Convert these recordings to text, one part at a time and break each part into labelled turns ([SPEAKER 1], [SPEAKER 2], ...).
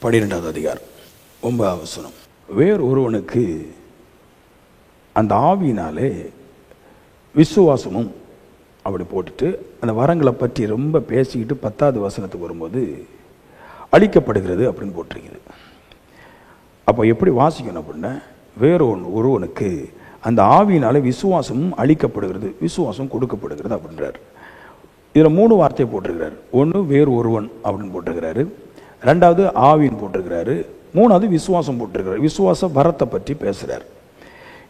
[SPEAKER 1] 12வது அதிகாரம் 9வது வசனம். வேறு ஒருவனுக்கு அந்த ஆவியினாலே விசுவாசமும் அப்படி போட்டுட்டு அந்த வரங்களை பற்றி ரொம்ப பேசிக்கிட்டு 10வது வசனத்துக்கு வரும்போது அழிக்கப்படுகிறது அப்படின்னு போட்டிருக்குது. அப்போ எப்படி வாசிக்கணும் அப்படின்னா, வேறு ஒருவனுக்கு அந்த ஆவியினால விசுவாசமும் அழிக்கப்படுகிறது, விசுவாசம் கொடுக்கப்படுகிறது அப்படின்றார். இதில் 3 வார்த்தையை போட்டிருக்கிறார். ஒன்று வேறு ஒருவன் அப்படின்னு போட்டிருக்கிறாரு, 2வது ஆவின்னு போட்டிருக்கிறாரு, 3வது விசுவாசம் போட்டிருக்கிறார். விசுவாச வரத்தை பற்றி பேசுகிறார்.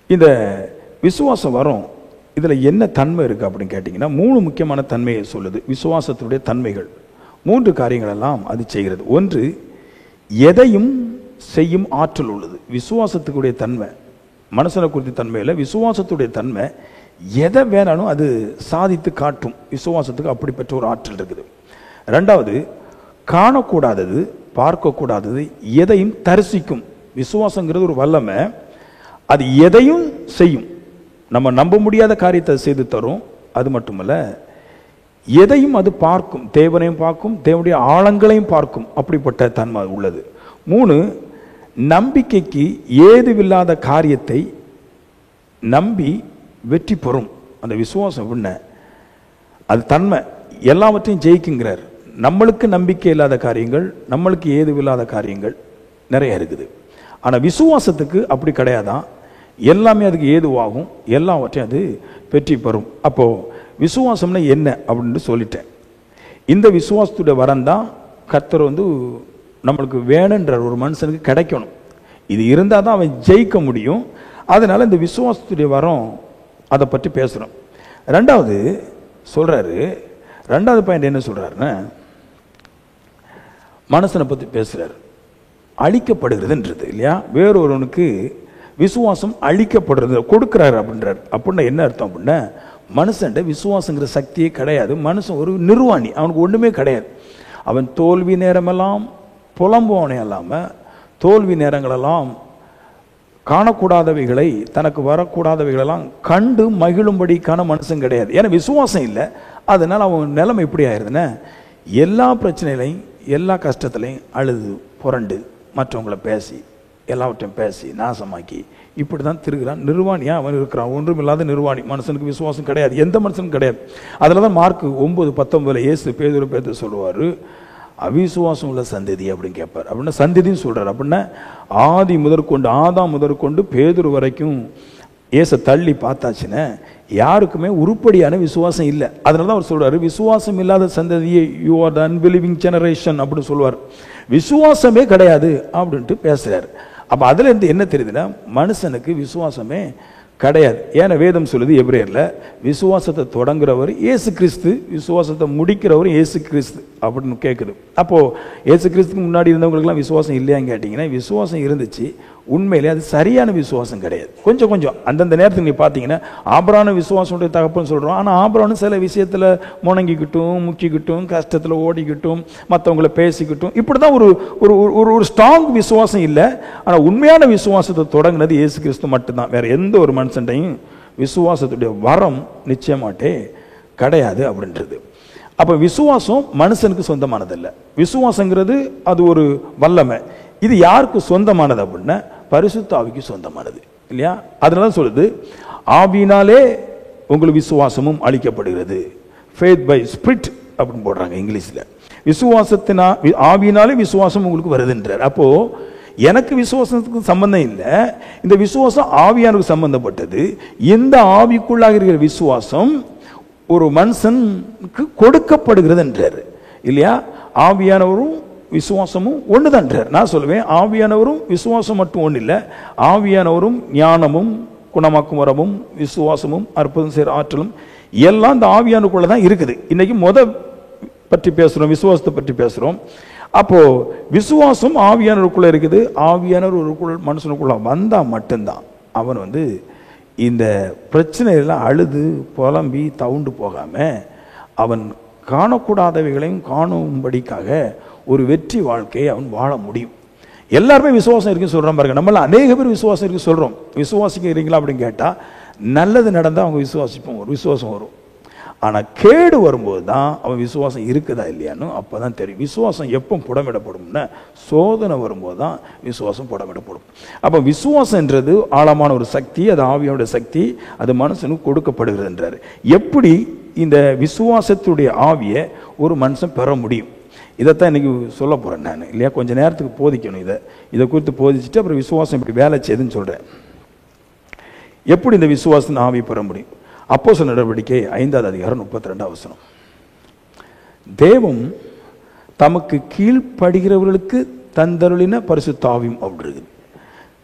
[SPEAKER 1] இந்த விசுவாச வரம் இதில் என்ன தன்மை இருக்குது அப்படின்னு கேட்டிங்கன்னா, 3 முக்கியமான தன்மையை சொல்லுது. விசுவாசத்துடைய தன்மைகள் 3 காரியங்களெல்லாம் அது செய்கிறது. ஒன்று, எதையும் செய்யும் ஆற்றல் உள்ளது. விசுவாசத்துக்குடைய தன்மை, மனசனை குறித்த தன்மையில் விசுவாசத்துடைய தன்மை எதை வேணாலும் அது சாதித்து காட்டும். விசுவாசத்துக்கு அப்படிப்பட்ட ஒரு ஆற்றல் இருக்குது. 2வது, காணக்கூடாதது பார்க்கக்கூடாதது எதையும் தரிசிக்கும். விசுவாசங்கிறது ஒரு வல்லமை, அது எதையும் செய்யும். நம்ம நம்ப முடியாத காரியத்தை செய்து தரும். அது மட்டுமல்ல, எதையும் அது பார்க்கும், தேவனையும் பார்க்கும், தேவனுடைய ஆழங்களையும் பார்க்கும். அப்படிப்பட்ட தன்மை உள்ளது. 3, நம்பிக்கைக்கு ஏதுவில்லாத காரியத்தை நம்பி வெற்றி பெறும். அந்த விசுவாசம் என்ன, அது தன்மை எல்லாவற்றையும் ஜெயிக்குங்கிறார். நம்மளுக்கு நம்பிக்கை இல்லாத காரியங்கள், நம்மளுக்கு ஏதுவில்லாத காரியங்கள் நிறைய இருக்குது. ஆனால் விசுவாசத்துக்கு அப்படி கிடையாதான். எல்லாமே அதுக்கு ஏதுவாகும், எல்லாவற்றையும் அது வெற்றி பெறும். அப்போது விசுவாசம்னா என்ன அப்படின்னு சொல்லிட்டேன். இந்த விசுவாசத்துடைய வரம் தான் கர்த்தர் நம்மளுக்கு வேணுன்ற ஒரு மனுஷனுக்கு கிடைக்கணும். இது இருந்தால் தான் அவன் ஜெயிக்க முடியும். அதனால் இந்த விசுவாசத்துடைய வரம் அதை பற்றி பேசுகிறோம். 2வது சொல்கிறாரு, 2வது பாயிண்ட் என்ன சொல்கிறாருன்னா, மனுஷனை பற்றி பேசுகிறார். அழிக்கப்படுகிறதுன்றது இல்லையா, வேறொருவனுக்கு விசுவாசம் அழிக்கப்படுறது கொடுக்குறாரு அப்படின்றார். அப்படின்னா என்ன அர்த்தம் அப்படின்னா, மனுஷன்ட விசுவாசங்கிற சக்தியே கிடையாது. மனுஷன் ஒரு நிர்வாணி, அவனுக்கு ஒன்றுமே கிடையாது. அவன் தோல்வி நேரமெல்லாம் புலம்புவனே இல்லாமல், தோல்வி நேரங்களெல்லாம் காணக்கூடாதவைகளை, தனக்கு வரக்கூடாதவைகளெல்லாம் கண்டு மகிழும்படிக்கான மனுஷன் கிடையாது. ஏன்னா விசுவாசம் இல்லை. அதனால் அவன் நிலைமை எப்படி ஆயிடுதுன்னா, எல்லா பிரச்சனைகளையும் எல்லா கஷ்டத்துலையும் அழுது புரண்டு மற்றவங்களை பேசி எல்லாவற்றையும் பேசி நாசமாக்கி இப்படி தான் திருகிறான். நிர்வாணியாக அவன் இருக்கிறான், ஒன்றும் இல்லாத நிர்வாணி. மனுஷனுக்கு விசுவாசம் கிடையாது, எந்த மனுஷனுக்கும் கிடையாது. அதில் தான் மார்க் 9:19 இயேசு பேதுரு சொல்லுவார், அவிசுவாசம் உள்ள சந்ததி அப்படின்னு கேட்பார். அப்படின்னா சந்ததின்னு சொல்கிறார். அப்படின்னா ஆதி முதற்கொண்டு, ஆதாம் முதற்கொண்டு பேதுரு வரைக்கும் ஏச தள்ளி பார்த்தாச்சுன்னா யாருக்குமே உருப்படியான விசுவாசம் இல்லை. அதனால தான் அவர் சொல்றாரு, விசுவாசம் இல்லாத சந்ததியை, you are the unbelieving generation அப்படின்னு சொல்லுவார். விசுவாசமே கிடையாது அப்படின்ட்டு பேசுறாரு. அப்போ அதுல இருந்து என்ன தெரியுதுன்னா, மனுஷனுக்கு விசுவாசமே கிடையாது. ஏன்னா வேதம் சொல்லுது எபிரேயர்ல, விசுவாசத்தை தொடங்குறவர் இயேசு கிறிஸ்து, விசுவாசத்தை முடிக்கிறவர் இயேசு கிறிஸ்து அப்படின்னு கேட்குது. அப்போ இயேசு கிறிஸ்துக்கு முன்னாடி இருந்தவங்களுக்குலாம் விசுவாசம் இல்லையான்னு கேட்டிங்கன்னா, விசுவாசம் இருந்துச்சு. உண்மையிலே அது சரியான விசுவாசம் கிடையாது. கொஞ்சம் கொஞ்சம் அந்தந்த நேரத்துக்கு நீ பார்த்தீங்கன்னா, ஆபிரகாம் விசுவாசனுடைய தகப்பன்னு சொல்கிறோம். ஆனால் ஆபிரகாம் சில விஷயத்தில் முணங்கிக்கிட்டும், முக்கிக்கிட்டும், கஷ்டத்தில் ஓடிக்கிட்டும், மற்றவங்களை பேசிக்கிட்டும், இப்படி தான் ஒரு ஒரு ஸ்ட்ராங் விசுவாசம் இல்லை. ஆனால் உண்மையான விசுவாசத்தை தொடங்கினது இயேசு கிறிஸ்து மட்டும்தான். வேற எந்த ஒரு மனுஷன்டையும் விசுவாசத்துடைய வரம் நிச்சயமாட்டே கிடையாது அப்படின்றது. அப்போ விசுவாசம் மனுஷனுக்கு சொந்தமானதில்லை. விசுவாசங்கிறது அது ஒரு வல்லமை. இது யாருக்கு சொந்தமானது அப்படின்னா, பரிசுத்த ஆவிக்கு சொந்தமானது இல்லையா. அதனால சொல்லுது, ஆவியினாலே உங்களுக்கு விசுவாசமும் அளிக்கப்படுகிறது. ஃபேத் பை ஸ்பிரிட் அப்படின்னு போடுறாங்க இங்கிலீஷ்ல. விசுவாசத்தினா ஆவியினாலே விசுவாசம் உங்களுக்கு வருதுன்றார். அப்போ எனக்கு விசுவாசத்துக்கு சம்பந்தம் இல்லை, இந்த விசுவாசம் ஆவியானுக்கு சம்பந்தப்பட்டது. இந்த ஆவிக்குள்ளாக இருக்கிற விசுவாசம் ஒரு மனுஷனுக்கு கொடுக்கப்படுகிறது என்றார் இல்லையா. ஆவியானவரும் விசுவாசமும் ஒண்ணுதான்றார். நான் சொல்லுவேன், ஆவியானவரும் விசுவாசம் மட்டும் ஒண்ணு இல்லை, ஆவியானவரும் ஞானமும் குணமாக்கும் வரமும் விசுவாசமும் அற்புதம் செய்கிற ஆற்றலும் எல்லாம் இந்த ஆவியானுக்குள்ளதான் இருக்குது. இன்னைக்கு பற்றி பேசுறோம், விசுவாசத்தை பற்றி பேசுறோம். அப்போ விசுவாசம் ஆவியானவருக்குள்ள இருக்குது. ஆவியானவர் ஒரு மனுஷனுக்குள்ள வந்தா மட்டும்தான் அவன் இந்த பிரச்சனையெல்லாம் அழுது புலம்பி தவுண்டு போகாம அவன் காணக்கூடாதவைகளையும் காணும்படிக்காக ஒரு வெற்றி வாழ்க்கையை அவன் வாழ முடியும். எல்லாருமே விசுவாசம் இருக்குன்னு சொல்றோம் பாருங்க. நம்மள அநேக பேர் விசுவாசம் இருக்கு சொல்றோம். விசுவாசிக்கிறீங்களா அப்படின்னு கேட்டா, நல்லது நடந்தா அவங்க விசுவாசிப்போம், ஒரு விசுவாசம் வரும். ஆனால் கேடு வரும்போது தான் அவன் விசுவாசம் இருக்குதா இல்லையான்னு அப்போ தான் தெரியும். விசுவாசம் எப்போ புடமிடப்படும்னா சோதனை வரும்போது தான் விசுவாசம் புடமிடப்படும். அப்போ விசுவாசன்றது ஆழமான ஒரு சக்தி, அது ஆவியோட சக்தி, அது மனுஷனுக்கு கொடுக்கப்படுகிறதுன்றார். எப்படி இந்த விசுவாசத்துடைய ஆவியை ஒரு மனுஷன் பெற முடியும், இதைத்தான் இன்னைக்கு சொல்ல போகிறேன் நான் இல்லையா. கொஞ்சம் நேரத்துக்கு போதிக்கணும், இதை குறித்து போதிச்சுட்டு அப்புறம் விசுவாசம் இப்படி வேலை செய்யுதுன்னு சொல்கிறேன். எப்படி இந்த விசுவாசத்தின் ஆவி பெற முடியும்? அப்போஸ்தலர் நடவடிக்கை 5ஆம் அதிகாரம் 32ஆம் வசனம். தேவம் தமக்கு கீழ்ப்படுகிறவர்களுக்கு தந்தருளின பரிசுத்த ஆவியும் அப்படி இருக்குது.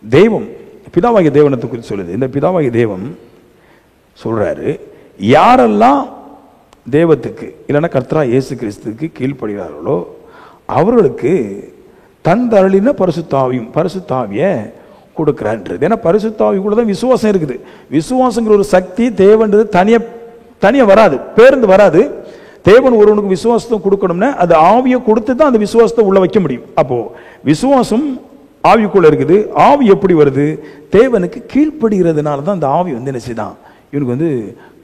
[SPEAKER 1] தெய்வம் பிதாவாகிய தேவனத்தை குறித்து சொல்லுது. இந்த பிதாவாகிய தேவன் சொல்றாரு, யாரெல்லாம் தேவத்துக்கு இல்லைன்னா கர்த்தரா இயேசு கிறிஸ்துக்கு கீழ்ப்படுகிறார்களோ அவர்களுக்கு தந்தருளின பரிசுத்தாவிய கொடுக்கிறான்றது. ஏன்னா பரிசுத்தாவி கூட தான் விசுவாசம் இருக்குது. விசுவாசங்கிற ஒரு சக்தி தேவன்றது தனியாக வராது, பேருந்து வராது. தேவன் ஒருவனுக்கு விசுவாசத்தை கொடுக்கணும்னா அது ஆவியை கொடுத்து தான் அந்த விசுவாசத்தை உள்ள வைக்க முடியும். அப்போ விசுவாசம் ஆவிக்குள்ள இருக்குது. ஆவி எப்படி வருது? தேவனுக்கு கீழ்ப்படுகிறதுனால தான் அந்த ஆவி என்ன செய்தான், இவனுக்கு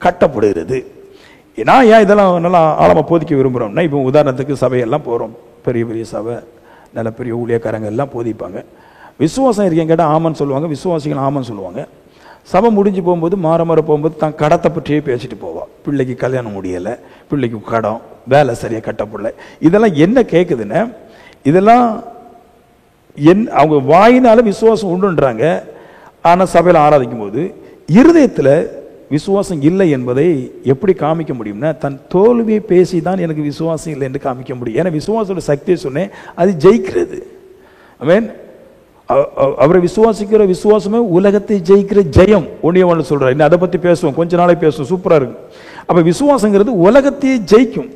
[SPEAKER 1] கட்டப்படுகிறது. நான் ஏன் இதெல்லாம் நல்லா ஆழமாக போதிக்க விரும்புகிறோம்னா, இப்போ உதாரணத்துக்கு சபையெல்லாம் போகிறோம், பெரிய பெரிய சபை, நல்ல பெரிய ஊழியக்காரங்க எல்லாம் போதிப்பாங்க. விசுவாசம் இருக்கேன் கேட்டால் ஆமான்னு சொல்லுவாங்க, விசுவாசிகள் ஆமான்னு சொல்லுவாங்க. சபை முடிஞ்சு போகும்போது மாற போகும்போது தான் கடத்தை பற்றியே பேசிட்டு போவாள். பிள்ளைக்கு கல்யாணம் முடியலை, பிள்ளைக்கு கடம், வேலை சரியாக கட்டப்படலை. இதெல்லாம் என்ன கேட்குதுன்னா, இதெல்லாம் அவங்க வாயினால விசுவாசம் உண்டுன்றாங்க. ஆனால் சபையில் ஆராதிக்கும் போது இருதயத்தில் விசுவாசம் இல்லை என்பதை எப்படி காமிக்க முடியும்னா, தன் தோல்வியை பேசி தான் எனக்கு விசுவாசம் இல்லை என்று காமிக்க முடியும். ஏன்னா விசுவாசோட சக்தியை சொன்னேன், அது ஜெயிக்கிறது. ஆமென். அவரை விசுவாசிக்கிற விசுவாசமே உலகத்தை ஜெயிக்கிற ஜெயம். ஒன்று சொல்றாரு. இன்னும் அதை பற்றி பேசுவோம், கொஞ்ச நாளை பேசுவோம், சூப்பராக இருக்கு. அப்போ விசுவாசங்கிறது உலகத்தையே ஜெயிக்கும்.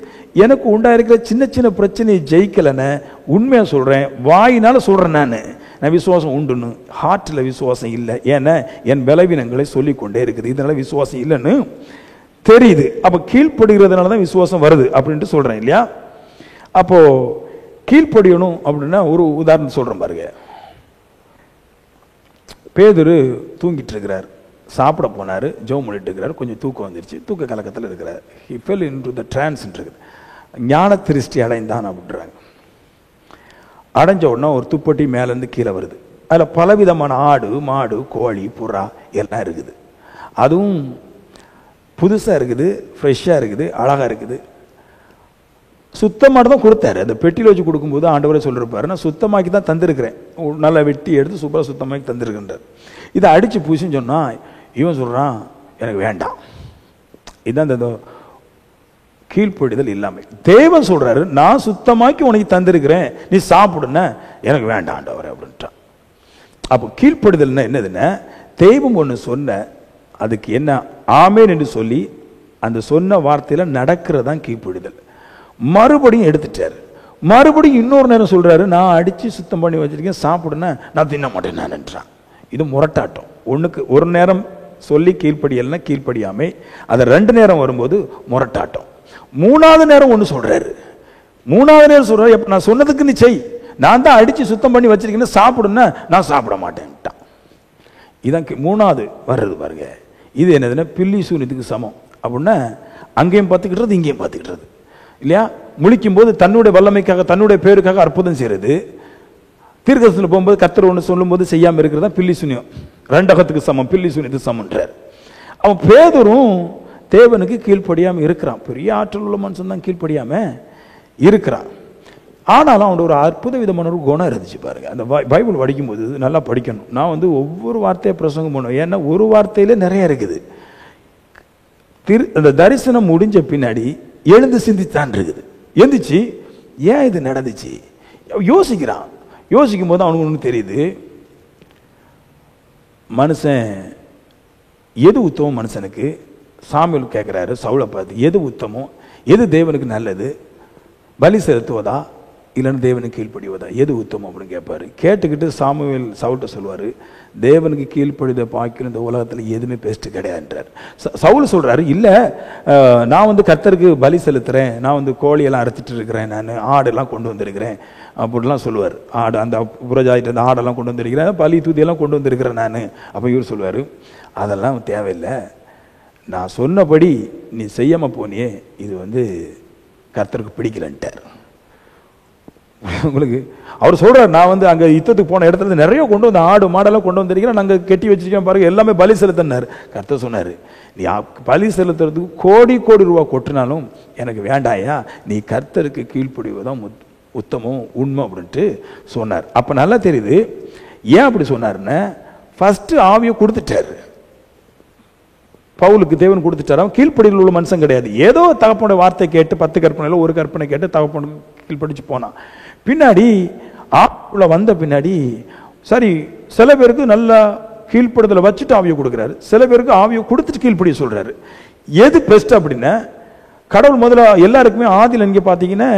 [SPEAKER 1] எனக்கு உண்டாயிருக்கிற சின்ன சின்ன பிரச்சனையை ஜெயிக்கலைன்னு உண்மையாக சொல்கிறேன், வாயினால சொல்கிறேன். நான் விசுவாசம் உண்டுன்னு, ஹார்ட்டில் விசுவாசம் இல்லை. ஏன்னா என் பலவீனங்களை சொல்லிக்கொண்டே இருக்குது, இதனால விசுவாசம் இல்லைன்னு தெரியுது. அப்போ கீழ்ப்படுகிறதுனால தான் விசுவாசம் வருது அப்படின்ட்டு சொல்கிறேன் இல்லையா. அப்போது கீழ்ப்படியணும் அப்படின்னா ஒரு உதாரணம் சொல்கிறேன் பாருங்க. பேதுரு தூங்கிட்டு இருக்கிறார், சாப்பிட போனார், ஜெபம் பண்ணிட்டு இருக்கிறார், கொஞ்சம் தூக்கம் வந்துருச்சு, தூக்க கலக்கத்தில் இருக்கிறார். He fell into the trance இருக்குது, ஞான திருஷ்டி அடைந்தான் அப்படின்றாங்க. அடைஞ்ச உடனே ஒரு துப்பட்டி மேலேருந்து கீழே வருது. அதில் பலவிதமான ஆடு, மாடு, கோழி, புறா எல்லாம் இருக்குது. அதுவும் புதுசாக இருக்குது, ஃப்ரெஷ்ஷாக இருக்குது, அழகாக இருக்குது. சுத்தமாக தான் கொடுத்தாரு. அந்த பெட்டியில் வச்சு கொடுக்கும்போது ஆண்டவரே சொல்லிருப்பாரு, நான் சுத்தமாக்கி தான் தந்திருக்கிறேன், நல்லா வெட்டி எடுத்து சூப்பராக சுத்தமாக்கி தந்திருக்கின்றார். இதை அடித்து பூசின்னு சொன்னால் இவன் சொல்கிறான் எனக்கு வேண்டாம். இதுதான் இந்த கீழ்ப்படிதல் இல்லாமல். தேவன் சொல்கிறாரு, நான் சுத்தமாக்கி உனக்கு தந்திருக்கிறேன், நீ சாப்பிடுன்னா எனக்கு வேண்டாம் ஆண்டவரே அப்படின்ட்டான். அப்போ கீழ்ப்படிதல்னா என்னதுன்னா, தெய்வம் ஒன்று சொன்ன அதுக்கு என்ன ஆமேன் என்று சொல்லி அந்த சொன்ன வார்த்தையில் நடக்கிறதான் கீழ்ப்படிதல். மறுபடியும் எடுத்துட்டார். மறுபடியும் இன்னொரு நேரம் சொல்றாரு, நான் அடிச்சு சுத்தம் பண்ணி வச்சிருக்கேன், சாப்பிடுன்னா நான் தின்ன மாட்டேன் நான்ன்றான். இது முரட்டாட்டம். ஒன்றுக்கு ஒரு நேரம் சொல்லி கீழ்ப்படியல்னா கீழ்ப்படியாமை, அதை 2 நேரம் வரும்போது முரட்டாட்டம். 3வது நேரம் ஒன்று சொல்றாரு. 3வது நேரம் சொல்றாரு, நான் சொன்னதுக்கு நீ செய், நான் தான் அடிச்சு சுத்தம் பண்ணி வச்சிருக்கேன்னு சாப்பிடுன்னா நான் சாப்பிட மாட்டேன்ட்டான். இதான் 3வது வர்றது பாருங்க. இது என்னதுன்னா பில்லி சூனியத்துக்கு சமம். அப்படின்னா அங்கேயும் பார்த்துக்கிட்டது, இங்கேயும் பார்த்துக்கிட்டது இல்லையா. முழிக்கும் போது தன்னுடைய வல்லமைக்காக, தன்னுடைய பேருக்காக அற்புதம் செய்யறது. தீர்க்கதரிசனத்துல போகும்போது கர்த்தர் ஒன்று சொல்லும் போது செய்யாமல் இருக்கிறதா பில்லி சூனியம். 2 சமம், பில்லி சூனியத்துக்கு சமன்றார். அவன் பேதுரும் தேவனுக்கு கீழ்ப்படியாம இருக்கிறான். பெரிய ஆற்றல் உள்ள மனுஷன் தான் கீழ்ப்படியாம இருக்கிறான். ஆனாலும் அவனோட ஒரு அற்புத விதமான ஒரு குணம் இருந்துச்சு பாருங்க. அந்த பைபிள் படிக்கும்போது நல்லா படிக்கணும். நான் ஒவ்வொரு வார்த்தையை பிரசங்கம் பண்ணுவேன், ஏன்னா ஒரு வார்த்தையில நிறைய இருக்குது. அந்த தரிசனம் முடிஞ்ச பின்னாடி எழுந்து சிந்தித்தான் இருக்குது. எந்திரிச்சு ஏன் இது நடந்துச்சு யோசிக்கிறான். யோசிக்கும் போது அவனுக்கு ஒன்று தெரியுது, மனுஷன் எது உத்தமம் மனுஷனுக்கு. சாமுவேல் கேட்குறாரு சவுலை பார்த்து, எது உத்தமம், எது தேவனுக்கு நல்லது, பலி செலுத்துவதா இல்லைன்னு தேவனுக்கு கீழ்ப்படிவதா, எது உத்தமம் அப்படின்னு கேட்பாரு. கேட்டுக்கிட்டு சாமுவேல் சவுல்கிட்ட சொல்லுவார், தேவனுக்கு கீழ்ப்படித பாக்கிற இந்த உலகத்தில் எதுவுமே பெஸ்ட்டு கிடையாதுன்றார். சவுல் சொல்கிறாரு, இல்லை நான் கர்த்தருக்கு பலி செலுத்துகிறேன், நான் கோழியெல்லாம் அறுத்துட்டு இருக்கிறேன், நான் ஆடெல்லாம் கொண்டு வந்திருக்கிறேன் அப்படிலாம் சொல்லுவார். ஆடு அந்த புறஜாதிட்டு அந்த ஆடெல்லாம் கொண்டு வந்திருக்கிறேன், பலி தூதியெல்லாம் கொண்டு வந்திருக்கிறேன் நான். அப்போ இவர் சொல்லுவார், அதெல்லாம் தேவையில்லை, நான் சொன்னபடி நீ செய்யாம போனியே, இது கர்த்தருக்கு பிடிக்கலன்ட்டார். உங்களுக்கு அவர் சொல்றாரு, நான் அங்க யுத்தத்துக்கு போன இடத்துல நிறைய கொண்டு வந்து ஆடு மாடெல்லாம் கொண்டு வந்திருக்கிறேன், நாங்க கட்டி வச்சிருக்கேன் பாருங்க, எல்லாமே பலி செலுத்தினார். கர்த்தர் சொன்னாரு, நீ பலி செலுத்துறதுக்கு கோடி கோடி ரூபாய் கொட்டினாலும் எனக்கு வேண்டாயா, நீ கர்த்தருக்கு கீழ்ப்படிவதுதான் உத்தமம் உண்மை அப்படின்ட்டு சொன்னார். அப்ப நல்லா தெரியுது ஏன் அப்படி சொன்னாருன்னு. ஃபர்ஸ்ட் ஆவியை கொடுத்துட்டாரு, பவுலுக்கு தேவன் கொடுத்துட்டாரு. அவன் கீழ்ப்படியில் உள்ள மனுஷன் கிடையாது. ஏதோ தகப்பனுடைய வார்த்தை கேட்டு 10 கற்பனையில ஒரு கற்பனை கேட்டு தகப்பனு கீழ்ப்படிச்சு போனான். பின்னாடி ஆவிக்குள்ள வந்த பின்னாடி சரி, சில பேருக்கு நல்லா கீழ்ப்படுதலை வச்சுட்டு ஆவியை கொடுக்குறாரு, சில பேருக்கு ஆவியை கொடுத்துட்டு கீழ்ப்படிய சொல்றாரு. எது பெஸ்ட் அப்படின்னா, கடவுள் முதல்ல எல்லாருக்குமே ஆதியில் நீங்க பாத்தீங்கன்னா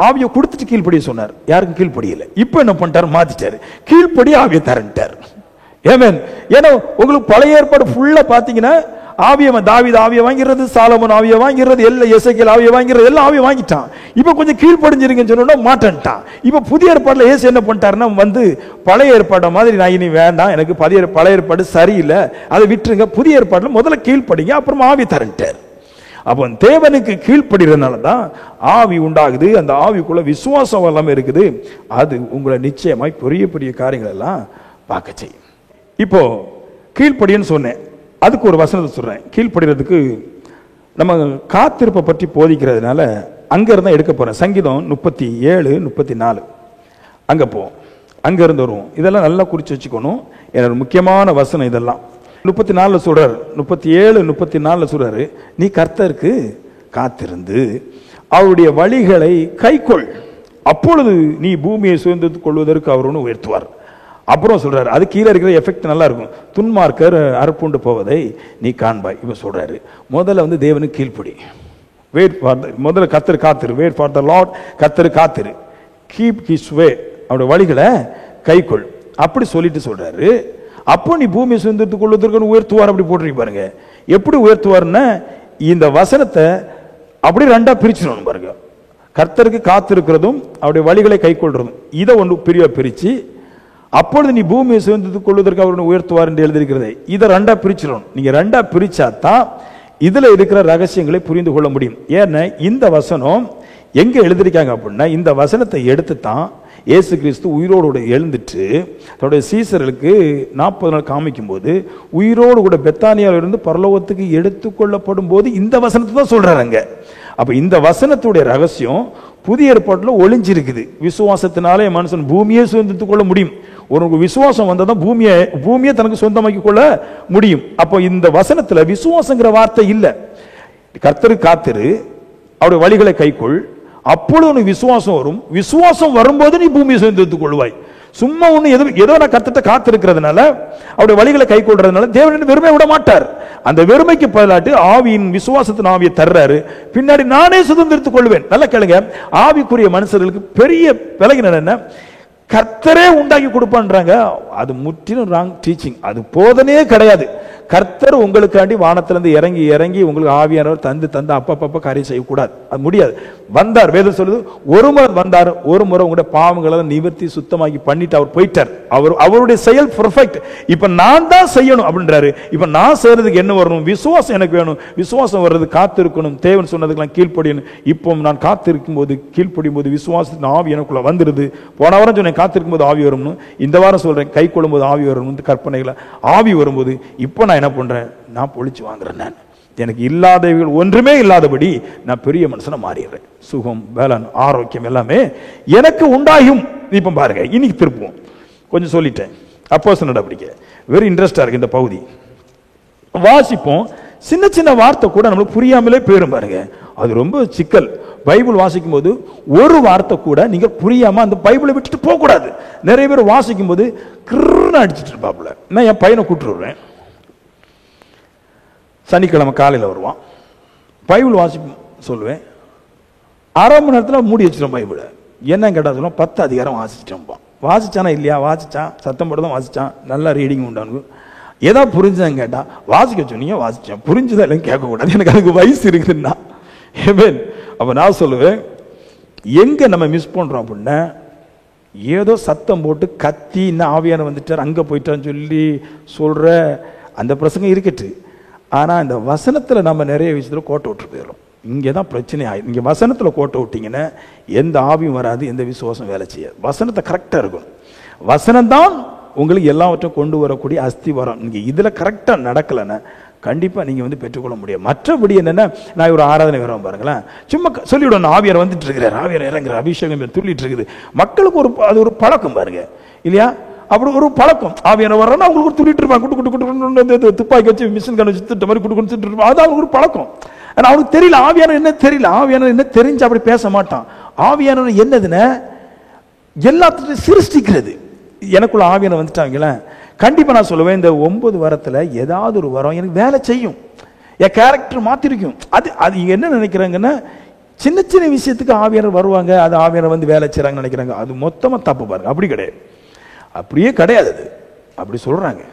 [SPEAKER 1] ஆவியை கொடுத்துட்டு கீழ்ப்படிய சொன்னார், யாருக்கும் கீழ்ப்படியல. இப்ப என்ன பண்ணிட்டாரு, மாத்திட்டாரு, கீழ்ப்படி ஆவியை தரன்ட்டார். ஏமேன். ஏன்னா உங்களுக்கு பழைய ஏற்பாடு ஃபுல்லா பாத்தீங்கன்னா தாவீது ஆவியை வாங்கிறது, சாலமோன் ஆவியை வாங்கிறது, எல்லாம் எசேக்கியேல் ஆவியை வாங்கிறது, எல்லாம் ஆவியை வாங்கிட்டான். இப்ப கொஞ்சம் கீழ்ப்படிஞ்சிருங்கன்னு சொன்னா மாட்டேன்ட்டான். இப்ப புதிய ஏற்பாடுல இயேசு என்ன பண்ணிட்டாருன்னா, பழைய ஏற்பாடு மாதிரி நான் இனி வேண்டாம், எனக்கு பழைய ஏற்பாடு சரியில்லை, அதை விட்டுருங்க, புதிய ஏற்பாடுல முதல்ல கீழ்ப்படிங்க, அப்புறமா ஆவி தரன்ட்டார். அப்போ தேவனுக்கு கீழ்ப்படுகிறதுனால தான் ஆவி உண்டாகுது. அந்த ஆவிக்குள்ள விசுவாசம் எல்லாமே இருக்குது. அது உங்களை நிச்சயமாய் பெரிய பெரிய காரியங்கள் எல்லாம் பார்க்க செய்யும். இப்போ கீழ்ப்படின்னு சொன்னேன், அதுக்கு ஒரு வசனத்தை சொல்றேன். கீழ்ப்படுகிறதுக்கு நம்ம காத்திருப்பை பற்றி போதிக்கிறதுனால அங்க இருந்தா எடுக்க போறேன். சங்கீதம் 37, 34 அங்க போவோம், அங்க இருந்து வருவோம். இதெல்லாம் நல்லா குறிச்சு வச்சுக்கணும், என்னோட முக்கியமான வசனம் இதெல்லாம். 34 சொல்றாரு, 37, 34 சொல்றாரு, நீ கர்த்தருக்கு காத்திருந்து அவருடைய வழிகளை கைக்கொள், அப்பொழுது நீ பூமியை சுதந்திரத்துக் கொள்வதற்கு அவர் ஒன்று உயர்த்துவார். அப்புறம் சொல்றாரு, அது கீழே இருக்கிற எஃபெக்ட் நல்லா இருக்கும், துன்மார்க்கர் அறுப்புண்டு போவதை நீ காண்பாய். இவன் சொல்றாரு, முதல்ல தேவனுக்கு கீழ்ப்படி, வெயிட் ஃபார் முதல்ல கர்த்தர் காத்திரு, வெயிட் ஃபார் த லார்ட், கர்த்தர் காத்திரு, கீப் ஹிஸ் வே, அவருடைய வழிகளை கைக்கொள், அப்படி சொல்லிட்டு சொல்றாரு. அப்போ நீ பூமியை சுதந்திரத்துக் கொள்வதற்கு உயர்த்துவார், அப்படி போட்டிருக்க பாருங்க. எப்படி உயர்த்துவார்னா, இந்த வசனத்தை அப்படி ரெண்டா பிரிச்சிடணும் பாருங்க. கர்த்தருக்கு காத்திருக்கிறதும் அவருடைய வழிகளை கைக்கொள்றதும், இதை ஒன்று பிரிச்சு, அப்பொழுது நீ பூமியை சுதந்திரத்துக் கொள்வதற்கு அவருடைய உயர்த்துவார் என்று எழுதியிருக்கிறதை இதை ரெண்டா பிரிச்சிடணும். நீங்க ரெண்டா பிரிச்சாதான் இதுல இருக்கிற ரகசியங்களை புரிந்து கொள்ள முடியும். ஏன்னா இந்த வசனம் எங்க எழுதிருக்காங்க அப்படின்னா, இந்த வசனத்தை எடுத்து தான் இயேசு கிறிஸ்து உயிரோடு எழுந்துட்டு தன்னுடைய சீசர்களுக்கு 40 நாள் காமிக்கும் போது, உயிரோடு கூட பெத்தானியாவில் இருந்து பரலோகத்துக்கு எடுத்துக்கொள்ளப்படும் போது இந்த வசனத்தை தான் சொல்றாங்க. அப்ப இந்த வசனத்துடைய ரகசியம் புதிய ஏற்பாட்டில் ஒளிஞ்சிருக்குது. விசுவாசத்தினாலே மனுஷன் பூமியை சுதந்திரத்துக் கொள்ள முடியும். ஒரு விசுவாசம் வந்ததான் பூமியை தனக்கு சொந்தமாக்கி கொள்ள முடியும். அப்போ இந்த வசனத்துல விசுவாசங்கிற வார்த்தை இல்ல. கர்த்தருக்கு காத்திரு, அவருடைய வழிகளை கைக்கொள், அப்பொழுது உனக்கு விசுவாசம் வரும், விசுவாசம் வரும்போது நீ பூமியை சுதந்திரத்துக் கொள்வாய். சும்மா ஒண்ணு ஏதோ நான் கர்த்தத்தை காத்திருக்கிறதுனால, அவருடைய வழிகளை கை கொள்றதுனால தேவன் வெறுமை விட மாட்டார். அந்த வெறுமைக்கு பதிலாட்டு ஆவியின் விசுவாசத்தின் ஆவியை தர்றாரு. பின்னாடி நானே சுதந்திரத்துக் கொள்வேன். நல்லா கேளுங்க, ஆவிக்குரிய மனுஷர்களுக்கு பெரிய விலகின என்ன, கர்த்தரே உண்டாக்கி கொடுப்பான்றாங்க. அது முற்றிலும் ராங் டீச்சிங், அது போதனையே கிடையாது. கர்த்தர் உங்களுக்காண்டி வானத்திலிருந்து இறங்கி இறங்கி உங்களுக்கு ஆவியானவர் தந்து அப்பப்ப காரியம் செய்யக்கூடாது, அது முடியாது. வந்தார், வேதம் சொல்லுது, ஒரு முறை வந்தார், ஒரு முறை உங்களுடைய பாவங்களை நிவர்த்தி சுத்தமாக்கி பண்ணிட்டு அவர் போயிட்டார். அவருடைய செயல் பெர்ஃபெக்ட். இப்ப நான் தான் செய்யணும் அப்படின்றாரு. இப்ப நான் செய்யறதுக்கு என்ன வரணும், விசுவாசம் எனக்கு வேணும். விசுவாசம் வர்றது காத்திருக்கணும், தேவன் சொன்னதுக்கெல்லாம் கீழ்ப்படியணும். இப்போ நான் காத்திருக்கும் போது கீழ்ப்படியும் போது விசுவாசத்தின் ஆவி எனக்குள்ள வந்துருது. போன வாரம் சொன்னேன் காத்திருக்கும் போது ஆவி வரும்னு, இந்த வாரம் சொல்றேன் கை கொள்ளும் போது ஆவி வரும். கற்பனைகளை ஆவி வரும்போது இப்போ நான் என்ன பண்றேன், நான் பொழிச்சு வாங்குறேன். நான் எனக்கு இல்லாதவைகள் ஒன்றுமே இல்லாதபடி நான் பெரிய மனுஷனை மாறிடுறேன். சுகம், பலன், ஆரோக்கியம் எல்லாமே எனக்கு உண்டாகும். இப்ப பாருங்க, இன்னைக்கு திருப்புவோம், கொஞ்சம் சொல்லிட்டேன். அப்போஸ்தலர் நடவடிக்கை வெரி இன்ட்ரெஸ்டா இருக்கு இந்த பகுதி, வாசிப்போம். சின்ன சின்ன வார்த்தை கூட நம்மளுக்கு புரியாமலே போயிடும் பாருங்க, அது ரொம்ப சிக்கல். பைபிள் வாசிக்கும் போது ஒரு வார்த்தை கூட நீங்க புரியாம அந்த பைபிளை விட்டுட்டு போக கூடாது. நிறைய பேர் வாசிக்கும் போது கிருன்னு அடிச்சுட்டு இருப்பாப்புல. நான் என் பையனை கூப்பிட்டு வருவேன், சனிக்கிழமை காலையில் வருவான், பைபிள் வாசி சொல்லுவேன், அரை மணி நேரத்தில் மூடி வச்சிடும் பைபிளை. என்ன கேட்டால் சொல்லுவோம், 10 அதிகாரம் வாசிச்சிட்டோம்பான். வாசிச்சானா இல்லையா, வாசிச்சான், சத்தம் போட்டு தான் வாசிச்சான், நல்லா ரீடிங் உண்டானு. ஏதா புரிஞ்சுதான் கேட்டா வாசிக்க சொன்னீங்க, வாசிச்சேன், புரிஞ்சுதான் இல்லைன்னு கேட்கக்கூடாது, எனக்கு அதுக்கு வயசு இருக்குதுன்னா. அப்ப நான் சொல்லுவேன், எங்க நம்ம மிஸ் பண்றோம் அப்படின்னா, ஏதோ சத்தம் போட்டு கத்தி, இன்னும் ஆவியான வந்துட்டார் அங்க போயிட்டான்னு சொல்லி சொல்ற அந்த பிரசங்கம் இருக்கட்டு. ஆனா இந்த வசனத்துல நம்ம நிறைய விஷயத்துல கோட்டை விட்டு போயிடும். இங்கதான் பிரச்சனை ஆயிடும். இங்க வசனத்துல கோட்டை விட்டீங்கன்னா எந்த ஆவியும் வராது, எந்த விசுவாசம் வேலை செய்யாது. வசனத்தை கரெக்டா இருக்கும். வசனம் தான் உங்களுக்கு எல்லாவற்றையும் கொண்டு வரக்கூடிய அஸ்திவாரம். நீங்க இதுல கரெக்டா நடக்கலன்னா கண்டிப்பா நீங்க வந்து பெற்றுக்கொள்ள முடியாது. மற்றபடி என்னன்னா, நான் ஒரு ஆராதனை வரோம் பாருங்களேன், சும்மா சொல்லிவிடணும் ஆவியார் வந்துட்டு இருக்கிறார், ஆவியார் இறங்குற அபிஷேகம் துள்ளிட்டு இருக்குது. மக்களுக்கு அது ஒரு பழக்கம் பாருங்க இல்லையா? அப்படி ஒரு பழக்கம். ஆவியான வர்றோம்னா அவங்களுக்கு ஒரு துள்ளிட்டு இருப்பாங்க, குட்டு குட்டு குட்டு துப்பாக்கி வச்சு மிஷின் கண்ணு வச்சு மாதிரி குட்டு குட்டு இருப்பாங்க. அது அவங்களுக்கு ஒரு பழக்கம். ஆனா அவனுக்கு தெரியல ஆவியான என்ன தெரியல. ஆவியான என்ன தெரிஞ்சு அப்படி பேச மாட்டான். ஆவியான என்னதுன்னா எல்லாத்தையும் சிருஷ்டிக்கிறது. எனக்குள்ள ஆவியான வந்துட்டாங்களே, கண்டிப்பா நான் சொல்லுவேன், இந்த 9 வரத்துல ஏதாவது ஒரு வரம் எனக்கு வேலை செய்யும், என் கேரக்டர் மாத்திருக்கும். அது என்ன நினைக்கிறாங்கன்னா, சின்ன சின்ன விஷயத்துக்கு ஆவியானர் வருவாங்க, அது ஆவியானர் வந்து வேலை செய்றாங்க நினைக்கிறாங்க. அது மொத்தமா தப்பு பாருங்க. அப்படி கிடையாது, அப்படியே கிடையாது. அது அப்படி சொல்றாங்க.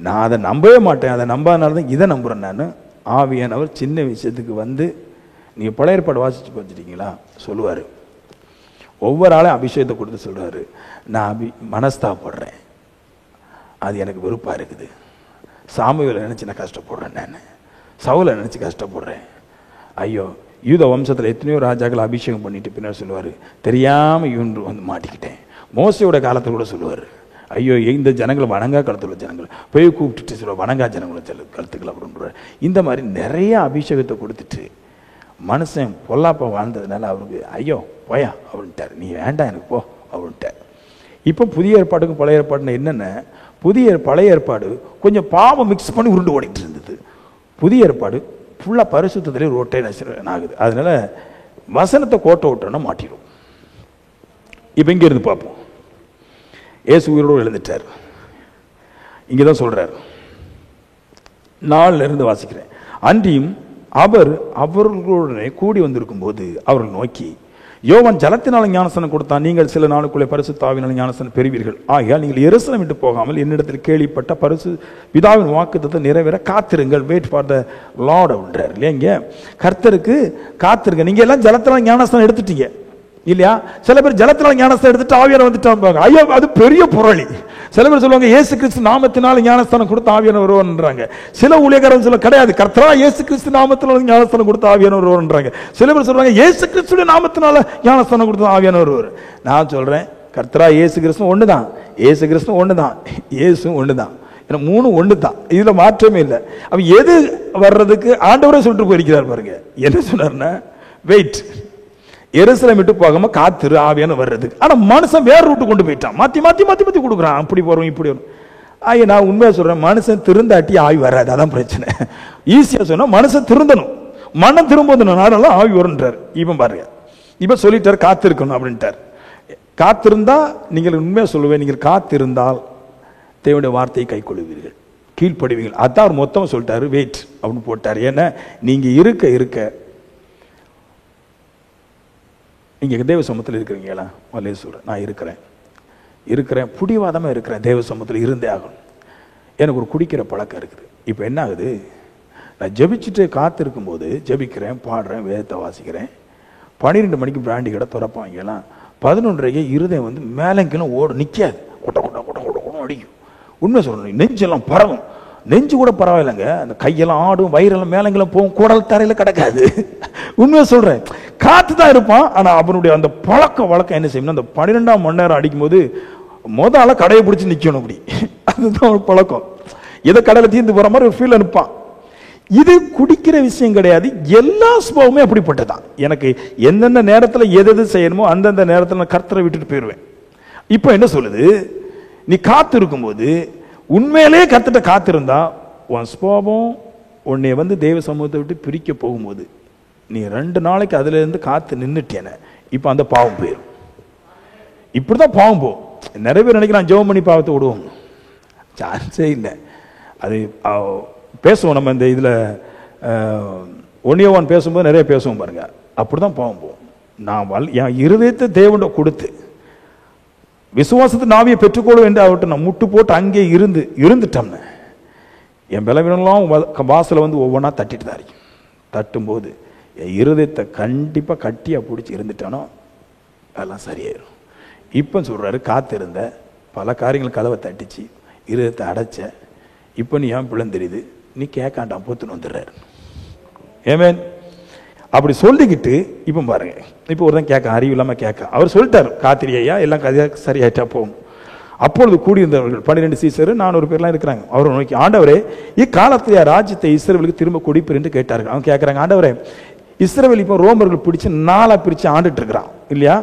[SPEAKER 1] நான் அதை நம்பவே மாட்டேன். அதை நம்பாதனால தான் இதை நம்புறேன். நான் ஆவியானவர் சின்ன விஷயத்துக்கு வந்து, நீங்க பழைய ஏற்பாடு வாசிச்சு பார்த்துட்டீங்களா, சொல்லுவாரு ஒவ்வொரு ஆளும் அபிஷேகத்தை கொடுத்து சொல்றாரு, நான் மனஸ்தாபப்படுறேன், அது எனக்கு வெறுப்பா இருக்குது. சாமுவேலை நினைச்சு நான் கஷ்டப்படுறேன், நான் சவுலை நினைச்சு கஷ்டப்படுறேன். ஐயோ, யூத வம்சத்துல எத்தனையோ ராஜாக்கள் அபிஷேகம் பண்ணிட்டு பின்னாடி சொல்லுவாரு, தெரியாம இவன் வந்து மாட்டிக்கிட்டேன். மோசையோட காலத்தில் கூட சொல்லுவார், ஐயோ இந்த ஜனங்களை வணங்கா காலத்துல ஜனங்கள் போய் கூப்பிட்டுட்டு சொல்லுவார், வணங்கா ஜனங்களை கருத்துக்கள் அப்படின்றார். இந்த மாதிரி நிறைய அபிஷேகத்தை கொடுத்துட்டு மனுஷன் பொல்லாப்பா வாழ்ந்ததுனால அவருக்கு ஐயோ போயா அப்படின்ட்டார், நீ வேண்டாம் எனக்கு போ அப்படின்ட்டார். இப்போ புதிய ஏற்பாடுக்கும் பழைய ஏற்பாடுன்னு என்னென்ன, பழைய ஏற்பாடு கொஞ்சம் பாவம் மிக்ஸ் பண்ணி உருண்டு ஓடிட்டு இருந்தது. புதிய ஏற்பாடு ஃபுல்லாக பரிசுத்தத்திலே ரோட்டே ஆகுது. அதனால வசனத்தை கோட்டை விட்டோன்னா மாட்டிடும். இப்போ இங்கே இருந்து பார்ப்போம். இயேசு உயிரோடு எழுந்துட்டார். இங்கே தான் சொல்றார், 4 இருந்து வாசிக்கிறேன். அன்றியும் அவர் அவர்களுடனே கூடி வந்திருக்கும் போது அவர்கள் நோக்கி, யோவான் ஜலத்தினால ஞானஸ்தானம் கொடுத்தான், நீங்கள் சில நாளுக்குள்ளே பரிசுத்த ஆவியினால ஞானஸ்தானம் பெறுவீர்கள். ஆகையால் நீங்கள் எருசலேம் விட்டு போகாமல் என்னிடத்தில் கேள்விப்பட்ட பிதாவின் வாக்குத்தத்தத்தை நிறைவேற காத்திருங்கள். வெயிட் ஃபார் த லார்ட் அப்படின்றார் இல்லையா? இங்க கர்த்தருக்கு காத்திருங்க. நீங்க எல்லாம் ஜலத்தினால ஞானஸ்தானம் எடுத்துட்டீங்க இல்லையா? சில பேர் ஜலத்தினால ஞானஸ்தானம் எடுத்துட்டு ஆவியானவர் வந்துட்டாங்க. ஐயோ அது பெரிய புரளி. சில பேர் சொல்லுவாங்க இயேசு கிறிஸ்து நாமத்தினால ஞானஸ்தானம் கொடுத்து ஆவியானவர் வருவான்றாங்க. சில ஊழியக்காரங்க சொல்ல கிடையாது, கர்த்தரா இயேசு கிறிஸ்து நாமத்தினால ஞானஸ்தானம் கொடுத்து ஆவியானவர் வருவான்றாங்க. சில பேர் சொல்றாங்க இயேசு கிறிஸ்துவின் நாமத்தினால ஞானஸ்தானம் கொடுத்து ஆவியானவர் வருவார். நான் சொல்றேன், கர்த்தரா இயேசு கிறிஸ்து ஒண்ணுதான், இயேசு கிறிஸ்து ஒண்ணுதான், இயேசு ஒண்ணுதான், 3 ஒண்ணுதான், இதுல மாற்றமே இல்லை. அப்ப எது வர்றதுக்கு ஆண்டவரே சொல்லிட்டு போயிருக்கிறார் பாருங்க. என்ன சொன்னார்னா, வெயிட், எருசலேம் விட்டு போகாம காத்திரு ஆவியான வர்றதுக்கு. ஆனா மனுஷன் வேற ரூட்டு கொண்டு போயிட்டான், மாத்தி மாத்தி மாத்தி மாத்தி கொடுக்குறான். அப்படி வரும் இப்படி வரும். ஐயா நான் உண்மையா சொல்றேன், மனுஷன் திருந்தாட்டி ஆவி வராது, அதான் பிரச்சனை. ஈஸியா சொன்னா மனுஷன் திருந்தணும், மனம் திரும்பணும், ஆவி வரும்ன்றார். இப்ப பாருங்க, இப்ப சொல்லிட்டார் காத்திருக்கணும் அப்படின்ட்டார். காத்திருந்தா நீங்கள் உண்மையா சொல்லுவேன், நீங்கள் காத்திருந்தால் தேவனுடைய வார்த்தையை கை கொள்வீர்கள், கீழ்ப்படுவீர்கள். அதான் அவர் மொத்தமா சொல்லிட்டாரு, வெயிட் அப்படின்னு போட்டார். ஏன்னா நீங்க இருக்க இருக்க இங்க தேவ சமூகத்தில் இருக்கிறீங்களா? மல்லே சொல்றேன், நான் இருக்கிறேன் புடிவாதமா இருக்கிறேன், தேவ சமூகத்தில் இருந்தே ஆகணும். எனக்கு ஒரு குடிக்கிற பழக்கம் இருக்குது. இப்போ என்ன ஆகுது, நான் ஜெபிச்சுட்டு காத்திருக்கும் போது ஜெபிக்கிறேன், பாடுறேன், வேதத்தை வாசிக்கிறேன். 12 மணிக்கு பிராண்டி கடை திறப்பாங்கலாம், 11:30 இருதயம் வந்து மேலங்கெல்லாம் நிற்காது, கொட்ட கொட்ட கொட்ட கொட்ட கொட்ட அடிக்கும். உண்மை சொல்லணும், நெஞ்செல்லாம் பரவும். நெஞ்சு கூட பரவாயில்லைங்க, அந்த கையெல்லாம் ஆடும், வயிறெல்லாம் மேலங்கெல்லாம் போகும், குடல் தரையில கிடக்காது. உண்மையா சொல்றேன், காத்து தான் இருப்பான். ஆனா அவனுடைய அந்த வழக்கம் என்ன செய்யணும், அந்த 12ஆம் மணி நேரம் அடிக்கும் போது முதல்ல கடையை பிடிச்சி நிக்கணும், அப்படி. அதுதான் பழக்கம். எதை கடையில தீர்ந்து போற மாதிரி ஒரு ஃபீல் அனுப்பான். இது குடிக்கிற விஷயம் கிடையாது, எல்லா சுபாவமே அப்படிப்பட்டதான். எனக்கு எந்தெந்த நேரத்துல எது செய்யணுமோ அந்தந்த நேரத்துல நான் கர்த்தரை விட்டுட்டு போயிடுவேன். இப்ப என்ன சொல்லுது, நீ காத்து இருக்கும் போது உண்மையிலே கர்த்தட்ட காத்திருந்தா உன் சுபாவம் உன்னை வந்து தேவ சமூகத்தை விட்டு பிரிக்க போகும்போது நீ 2 நாளைக்கு அதுல இருந்து காத்து நின்றுட்டேன, இப்ப அந்த பாவம் போயிடும். இப்படிதான் பாவம் போகும். நிறைய பேர் நினைக்கிறான் ஜெபம் பண்ணி பாவத்தை விடுவோம், சான்ஸே இல்லை. அது பேசுவோம் நம்ம இந்த இதுல 1 யோவான் பேசும்போது நிறைய பேசுவோம் பாருங்க, அப்படிதான் பாவம் போகும். நான் என் இருதயத்தை தேவனை கொடுத்து விசுவாசத்தை நாவியை பெற்றுக்கொள்ளும் என்று அவர்கிட்ட நான் முட்டு போட்டு அங்கே இருந்துட்டோம்னு என் பலவீனம்லாம் வாசல வந்து ஒவ்வொன்றா தட்டிட்டு தான் இருக்கும். தட்டும்போது என் இருதயத்தை கண்டிப்பா கட்டியா பிடிச்சி இருந்துட்டானோ அதெல்லாம் சரியாயிரும். இப்ப சொல்றாரு, காத்திருந்த பல காரியங்கள் கதவை தட்டிச்சு இருதயத்தை அடைச்ச, இப்ப நீ ஏன் பிள்ளை தெரியுது, நீ கேட்காண்டாம் பொத்துன்னு வந்துடுறாரு. ஏமேன். அப்படி சொல்லிக்கிட்டு இப்போ பாருங்க, இப்போ ஒருத்தன் கேட்க அறிவு இல்லாமல் கேட்க, அவர் சொல்லிட்டார் காத்திரியா எல்லாம் சரியாயிட்டா போகும். அப்பொழுது கூடியிருந்தவர்கள் 12 சீசர் 400 பேர்லாம் இருக்கிறாங்க. அவர் நோக்கி, ஆண்டவரே இக்காலத்திய ராஜ்யத்தை இஸ்ரவேலுக்கு திரும்ப கொடுப்பீர் என்று கேட்டார்கள். அவங்க கேட்குறாங்க, ஆண்டவரே இஸ்ரவேல் இப்போ ரோமர்கள் பிடிச்சி 4 பிரித்து ஆண்டுட்டு இருக்கிறான் இல்லையா?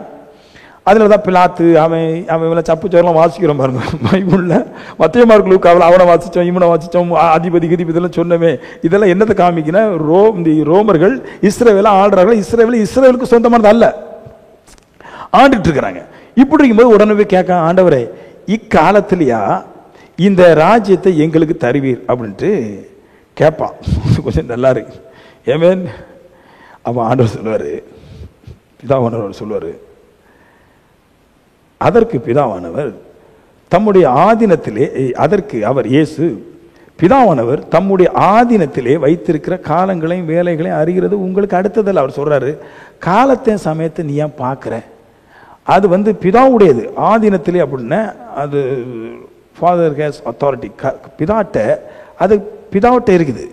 [SPEAKER 1] அதில் தான் பிலாத்து அவன் சப்புச்சோரெலாம் வாசிக்கிறோம் பாருங்க பைபிளில். மத்திய மார்க்கு அவனை வாசித்தோம், இவனை வாசித்தோம், அதிபதி இதெல்லாம் சொன்னமே. இதெல்லாம் என்னத்தை காமிக்கினா, இந்த ரோமர்கள் இஸ்ரவேலை ஆடுறார்கள். இஸ்ரவேலுக்கு சொந்தமானது அல்ல, ஆண்டுட்டு இருக்கிறாங்க. இப்படி இருக்கும்போது உடனே கேட்க, ஆண்டவரே இக்காலத்திலையா இந்த ராஜ்யத்தை எங்களுக்கு தருவீர் அப்படின்ட்டு கேட்பான். கொஞ்சம் நல்லா இருக்கு. ஏமேன். அவன் ஆண்டவர் சொல்லுவார், பிதாவானவர் சொல்லுவார், அதற்கு பிதாவானவர் தம்முடைய ஆதீனத்திலே, அதற்கு அவர் இயேசு பிதாவானவர் தம்முடைய ஆதீனத்திலே வைத்திருக்கிற காலங்களையும் வேலைகளையும் அறிகிறது உங்களுக்கு அடுத்ததில் அவர் சொல்றாரு, காலத்தை சமயத்தை நீ ஏன் பார்க்குற, அது பிதாவுடையது ஆதீனத்திலே அப்படின்னா அது ஃபாதர் ஹேஸ் அத்தாரிட்டி, பிதாட்ட அது பிதாட்ட இருக்குது,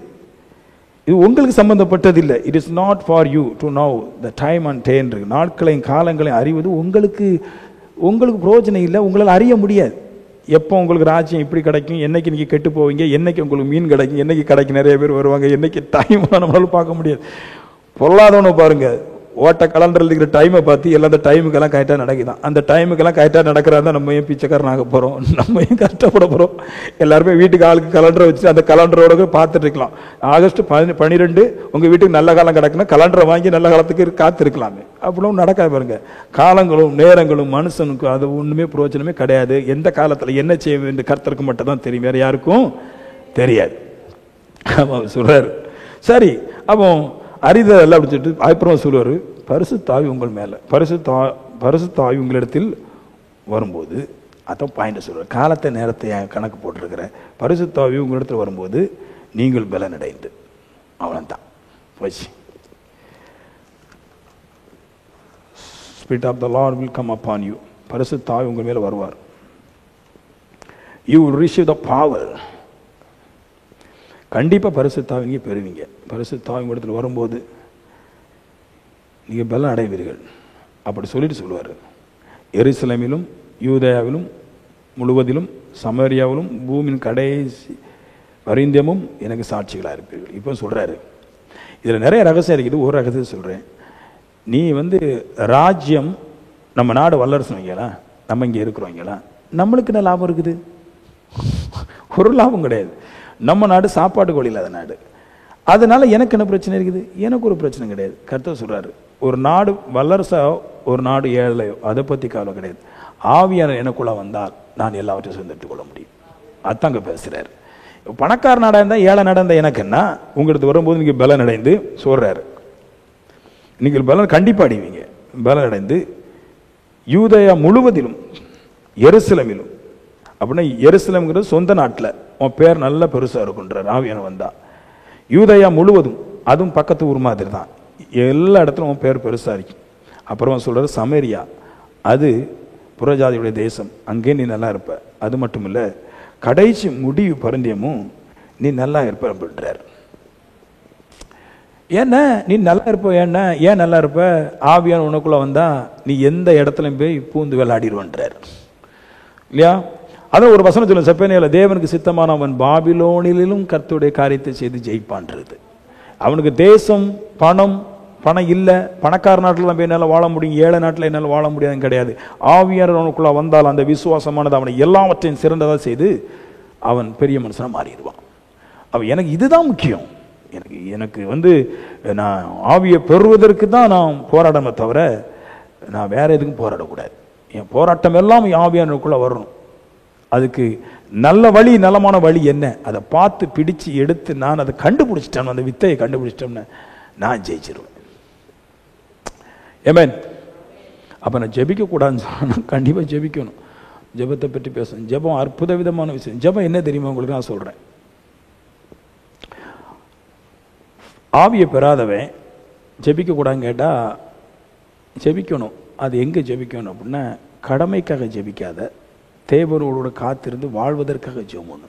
[SPEAKER 1] இது உங்களுக்கு சம்பந்தப்பட்டது இல்லை. It is not for you to know the time and then. நாட்களையும் காலங்களையும் அறிவது உங்களுக்கு பிரயோஜனம் இல்லை, உங்களால் அறிய முடியாது. எப்போ உங்களுக்கு ராஜ்யம் இப்படி கிடைக்கும், என்னைக்கு நீங்கள் கெட்டு போவீங்க, என்னைக்கு உங்களுக்கு மீன் கிடைக்கும், என்னைக்கு கிடைக்கும், நிறைய பேர் வருவாங்க, என்னைக்கு டைம் நம்மளால பார்க்க முடியாது. பொருளாதாரம்னு பாருங்க, ஓட்ட கலண்டரில் இருக்கிற டைமை பார்த்து எல்லாம் அந்த டைமுக்கெல்லாம் கரெக்டாக நடக்குதான். அந்த டைமுக்கெல்லாம் கரெக்டாக நடக்கிறதா நம்ம ஏன் பிச்சைக்காரனாக போகிறோம், நம்ம ஏன் கஷ்டப்பட போகிறோம்? எல்லாருமே வீட்டுக்கு ஆளுக்கு கலண்டரை வச்சு அந்த கலண்டரோட பார்த்துட்டு இருக்கலாம். ஆகஸ்ட் 12 உங்கள் வீட்டுக்கு நல்ல காலம் கிடக்குன்னா கலண்டரை வாங்கி நல்ல காலத்துக்கு காத்திருக்கலாமே. அப்படியும் நடக்காது பாருங்க. காலங்களும் நேரங்களும் மனுஷனுக்கு அது ஒன்றுமே பிரயோஜனமே கிடையாது. எந்த காலத்தில் என்ன செய்ய வேண்டும் கர்த்தருக்கு மட்டும் தான் தெரியும், வேறு யாருக்கும் தெரியாது. அவர் சொல்றாரு, சரி அப்போ அறிதல் அப்படி சொல்லிட்டு அப்புறம் சொல்லுவார், பரிசுத்தாவி உங்கள் மேலே, பரிசுத்தாவி உங்களிடத்தில் வரும்போது, அதான் பாயிண்ட் சொல்லுவார், காலத்தை நேரத்தை கணக்கு போட்டிருக்கிற பரிசுத்தாவி உங்களிடத்தில் வரும்போது நீங்கள் பலனடைந்து, அவ்வளோதான் போச்சு. Spirit of the Lord will come upon you, பரிசுத்தாவி உங்கள் மேலே வருவார். You will receive the power, கண்டிப்பாக பரிசுத்தாவி நீங்கள் பெறுவீங்க. பரிசுத்தாவி இடத்துல வரும்போது நீங்கள் பலம் அடைவீர்கள் அப்படி சொல்லிட்டு சொல்லுவார். எருசலேமிலும் யூதேயாவிலும் முழுவதிலும் சமரியாவிலும் பூமியின் கடைசி வரிந்தியமும் எனக்கு சாட்சிகளாக இருப்பீர்கள். இப்போ சொல்கிறாரு, இதில் நிறைய ரகசியம் இருக்குது. ஒரு ரகசியம் சொல்கிறேன். நீ ராஜ்யம், நம்ம நாடு வல்லரசு வைங்களா, நம்ம இங்கே இருக்கிறோங்களா, நம்மளுக்கு என்ன லாபம் இருக்குது? ஒரு லாபம் கிடையாது. நம்ம நாடு சாப்பாட்டு கோழி இல்லாத நாடு. அதனால எனக்கு என்ன பிரச்சனை இருக்குது? எனக்கு ஒரு பிரச்சனை கிடையாது. கர்த்தர் சொல்றாரு, ஒரு நாடு வல்லரசோ ஒரு நாடு ஏழையோ அதை பற்றி கவலை கிடையாது. ஆவியான எனக்குள்ள வந்தால் நான் எல்லாவற்றையும் சுதந்திரத்துக் கொள்ள முடியும். அதாங்க பேசுறாரு. பணக்கார நாடா இருந்தால் ஏழை நடந்த எனக்கு என்ன, உங்களுக்கு வரும்போது நீங்கள் பலன் அடைந்து சொல்றாரு, நீங்கள் பலன் கண்டிப்பாக அடைவீங்க. பலன் அடைந்து யூதேயா முழுவதிலும் எருசலேமிலும், அப்படின்னா எருசலேம்ங்கிறது சொந்த நாட்டில் உன் பேர் நல்ல பெருசாக இருக்குன்றார் ஆவியான வந்தா. யூதேயா முழுவதும், அதுவும் பக்கத்து ஊர் மாதிரி தான், எல்லா இடத்துலும் உன் பேர் பெருசாக இருக்கும். அப்புறமா சொல்கிறார் சமேரியா, அது புறஜாதியுடைய தேசம், அங்கே நீ நல்லா இருப்ப. அது மட்டும் இல்லை, கடைசி முடிவு பரிந்தியமும் நீ நல்லா இருப்ப அப்படின்றார். ஏன்னா நீ நல்லா இருப்ப, ஏன் நல்லா இருப்ப? ஆவியான உனக்குள்ள வந்தா நீ எந்த இடத்துலையும் போய் பூந்து விளையாடிடுவன்றார் இல்லையா? அதான் ஒரு வசனம் சொல்லுங்க, செப்பேனியால, தேவனுக்கு சித்தமான அவன் பாபிலோனிலும் கர்த்தருடைய காரியத்தை செய்து ஜெயிப்பான்றது. அவனுக்கு தேசம் பணம் இல்லை, பணக்கார நாட்டில் தான் போய் என்னால் வாழ முடியும், ஏழை நாட்டில் என்னால் வாழ முடியாதுன்னு கிடையாது. ஆவியானவர் அவனுக்குள்ள வந்தால் அந்த விசுவாசமானது அவனை எல்லாவற்றையும் சிறந்ததாக செய்து அவன் பெரிய மனுஷனாக மாறிடுவான். அவன் எனக்கு இதுதான் முக்கியம். எனக்கு நான் ஆவியை பெறுவதற்கு தான் நான் போராடணுமே தவிர நான் வேற எதுக்கும் போராடக்கூடாது. என் போராட்டம் எல்லாம் ஆவியானவருக்குள்ள வரணும். அதுக்கு நல்ல வழி, நலமான வழி என்ன, அதை பார்த்து பிடிச்சு எடுத்து நான் அதை கண்டுபிடிச்சிட்டேன், அந்த வித்தையை கண்டுபிடிச்சிட்டோம்னு நான் ஜெயிச்சிருவேன். ஏமேன். அப்போ நான் ஜெபிக்கக்கூடாதுன்னு சொன்னால் கண்டிப்பாக ஜெபிக்கணும். ஜெபத்தை பற்றி பேசணும். ஜெபம் அற்புத விதமான விஷயம். ஜெபம் என்ன தெரியுமா உங்களுக்கு நான் சொல்கிறேன். ஆவியை பெறாதவன் ஜெபிக்கக்கூடாதுன்னு கேட்டால் ஜெபிக்கணும். அது எங்கே ஜெபிக்கணும் அப்படின்னா, கடமைக்காக ஜெபிக்காத, தேவரோட காத்திருந்து வாழ்வதற்காக ஜெபம்.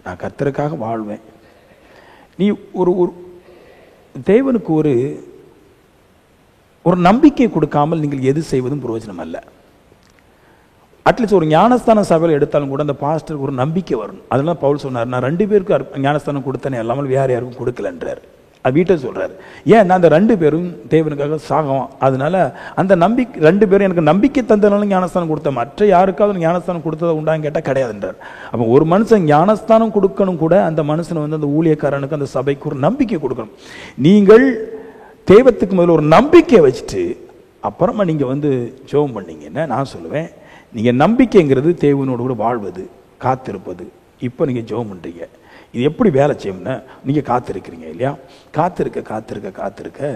[SPEAKER 1] நான் கர்த்தருக்காக வாழ்வேன், நீ ஒரு தேவனுக்கு ஒரு நம்பிக்கை கொடுக்காமல் நீங்கள் எது செய்வதும் பிரயோஜனம் அல்ல. அட்லீஸ்ட் ஒரு ஞானஸ்தான சபையில் எடுத்தாலும் கூட அந்த பாஸ்டருக்கு ஒரு நம்பிக்கை வரும். அதெல்லாம் பவுல் சொன்னார், நான் 2 பேருக்கு ஞானஸ்தானம் கொடுத்தேனே இல்லாமல் வேற யாருக்கும் கொடுக்கலன்றார். அது வீட்டை சொல்றாரு. ஏன் அந்த 2 பேரும் தேவனுக்காக சாகம். அதனால அந்த நம்பிக்கை 2 பேரும் எனக்கு நம்பிக்கை தந்தனால ஞானஸ்தானம் கொடுத்த, மற்ற யாருக்காவது ஞானஸ்தானம் கொடுத்ததை உண்டான்னு கேட்டால் கிடையாதுன்றார். அப்போ ஒரு மனுஷன் ஞானஸ்தானம் கொடுக்கணும் கூட அந்த மனுஷனை அந்த ஊழியக்காரனுக்கு அந்த சபைக்கு ஒரு நம்பிக்கை கொடுக்கணும். நீங்கள் தெய்வத்துக்கு முதல்ல ஒரு நம்பிக்கை வச்சுட்டு அப்புறமா நீங்க ஜெபம் பண்ணீங்கன்னா நான் சொல்லுவேன், நீங்க நம்பிக்கைங்கிறது தேவனோடு கூட வாழ்வது, காத்திருப்பது. இப்போ நீங்க ஜெபம் பண்றீங்க, இது எப்படி வேலை செய்யும்னா நீங்க காத்திருக்கிறீங்க இல்லையா? காத்திருக்க காத்திருக்க காத்திருக்க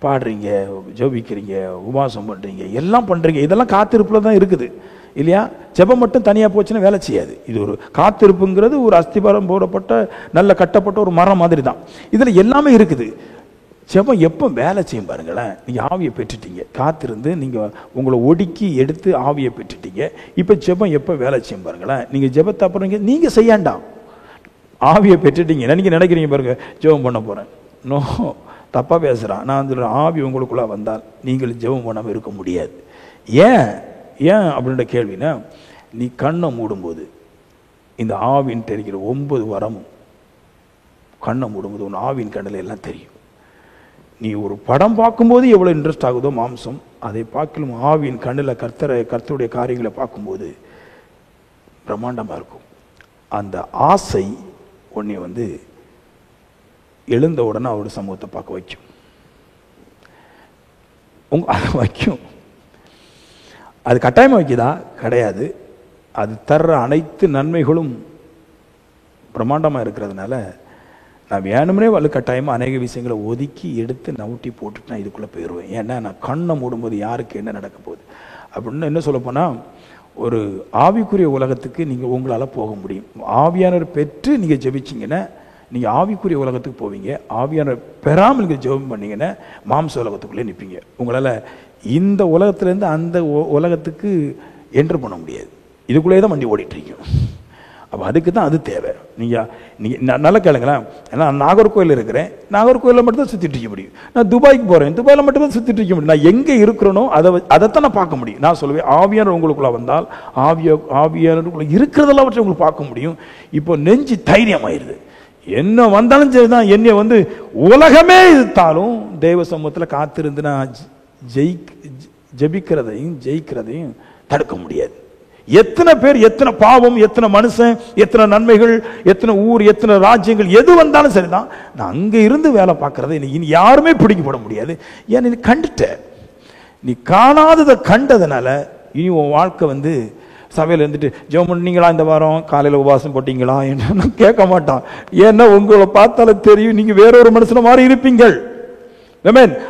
[SPEAKER 1] பாடுறீங்க, ஜெபிக்கிறீங்க, உபவாசம் பண்றீங்க, எல்லாம் பண்றீங்க. இதெல்லாம் காத்திருப்புல தான் இருக்குது இல்லையா? ஜெபம் மட்டும் தனியா போச்சுன்னா வேலை செய்யாது. இது ஒரு காத்திருப்புங்கிறது ஒரு அஸ்திபாரம் போடப்பட்ட நல்ல கட்டப்பட்ட ஒரு மரம் மாதிரி தான். இதுல எல்லாமே இருக்குது. ஜெபம் எப்போ வேலை செய்யும் பாருங்களேன். நீங்க ஆவியை பெற்றுட்டீங்க, காத்திருந்து நீங்க உங்களை ஒடுக்கி எடுத்து ஆவியை பெற்றுட்டீங்க. இப்ப ஜெபம் எப்போ வேலை செய்யும் பாருங்களேன். நீங்க ஜெபத்தை அப்புறம் நீங்க செய்யாண்டாம், ஆவியை பெற்றுட்டீங்க. நீங்க நினைக்கிறீங்க பாருங்க ஜெபம் பண்ண போறேன். நோ, தப்பா பேசுறான். நான் சொல்றேன், ஆவி உங்களுக்குள்ள வந்தால் நீங்கள் ஜெபம் பண்ணாம இருக்க முடியாது. ஏன் ஏன் அப்படின்ற கேள்வினா, நீ கண்ணை மூடும்போது இந்த ஆவின் தெரிகிற 9 வரமும் கண்ணை மூடும்போது உன் ஆவின் கண்ணில் எல்லாம் தெரியும். நீ ஒரு படம் பார்க்கும்போது எவ்வளவு இன்ட்ரெஸ்ட் ஆகுதோ மாம்சம், அதை பார்க்கலும் ஆவியின் கண்ணில் கர்த்தருடைய காரியங்களை பார்க்கும்போது பிரம்மாண்டமா இருக்கும். அந்த ஆசை உன்னை எழுந்த உடனே அவருடைய சமூகத்தை பார்க்க வைக்கும். வைக்கும். அது கட்டாயமா வைக்குதா? கிடையாது. அது தர்ற அனைத்து நன்மைகளும் பிரம்மாண்டமா இருக்கிறதுனால நான் வேணும்னே கட்டாயமா அநேக விஷயங்களை ஒதுக்கி எடுத்து நவுட்டி போட்டுட்டு நான் இதுக்குள்ள போயிடுவேன். ஏன்னா நான் கண்ணை மூடும்போது யாருக்கு என்ன நடக்க போகுது அப்படின்னு என்ன சொல்ல போனா, ஒரு ஆவிக்குரிய உலகத்துக்கு நீங்க உங்களால போக முடியும். ஆவியானவர் பெற்று நீங்க ஜெபிச்சீங்கன்னா நீங்க ஆவிக்குரிய உலகத்துக்கு போவீங்க. ஆவியானவர் பெறாமல் நீங்க ஜெபம் பண்ணீங்கன்னா மாம்ச உலகத்துக்குள்ளே நிற்பீங்க. உங்களால இந்த உலகத்திலேருந்து அந்த உலகத்துக்கு என்ட்ரு பண்ண முடியாது. இதுக்குள்ளே தான் வண்டி ஓடிட்டு இருக்கீங்க. அப்போ அதுக்கு தான் அது தேவை. நீங்கள் நல்லா கேளுங்களேன். ஏன்னா நாகர்கோயில் இருக்கிறேன், நாகர்கோயிலில் மட்டும்தான் சுற்றிட்டு இருக்க முடியும். நான் துபாய்க்கு போகிறேன், துபாயில் மட்டும்தான் சுற்றிட்டு இருக்க முடியும். நான் எங்கே இருக்கிறேனோ அதைத்தான் நான் பார்க்க முடியும். நான் சொல்லுவேன், ஆவியானவர் உங்களுக்குள்ள வந்தால் ஆவியானவருக்குள்ள இருக்கிறதெல்லாம் அவற்றை உங்களுக்கு பார்க்க முடியும். இப்போ நெஞ்சு தைரியமாயிருது. என்ன வந்தாலும் சரிதான், என்னை உலகமே இருந்தாலும் தெய்வ சமூகத்தில் காத்திருந்து நான் ஜெயிக்கிறதையும் தடுக்க முடியாது. எத்தனை பேர், எத்தனை பாவம், எத்தனை மனுஷன், எத்தனை நன்மைகள், எத்தனை ஊர், எத்தனை ராஜ்யங்கள், எது வந்தாலும் சரிதான், நான் அங்க இருந்து வேலை பார்க்கறதை இனி யாருமே பிடிக்கப்பட முடியாது. ஏன் நீ கண்டுட்ட, நீ காணாததை கண்டதுனால இனி உன் வாழ்க்கை சபையில் இருந்துட்டு ஜெபம் பண்ணீங்களா, இந்த வாரம் காலையில் உபவாசம் போட்டீங்களா என்ன கேட்க மாட்டான். ஏன்னா உங்களை பார்த்தாலும் தெரியும் நீங்க வேற ஒரு மனுஷன மாதிரி இருப்பீங்கள்.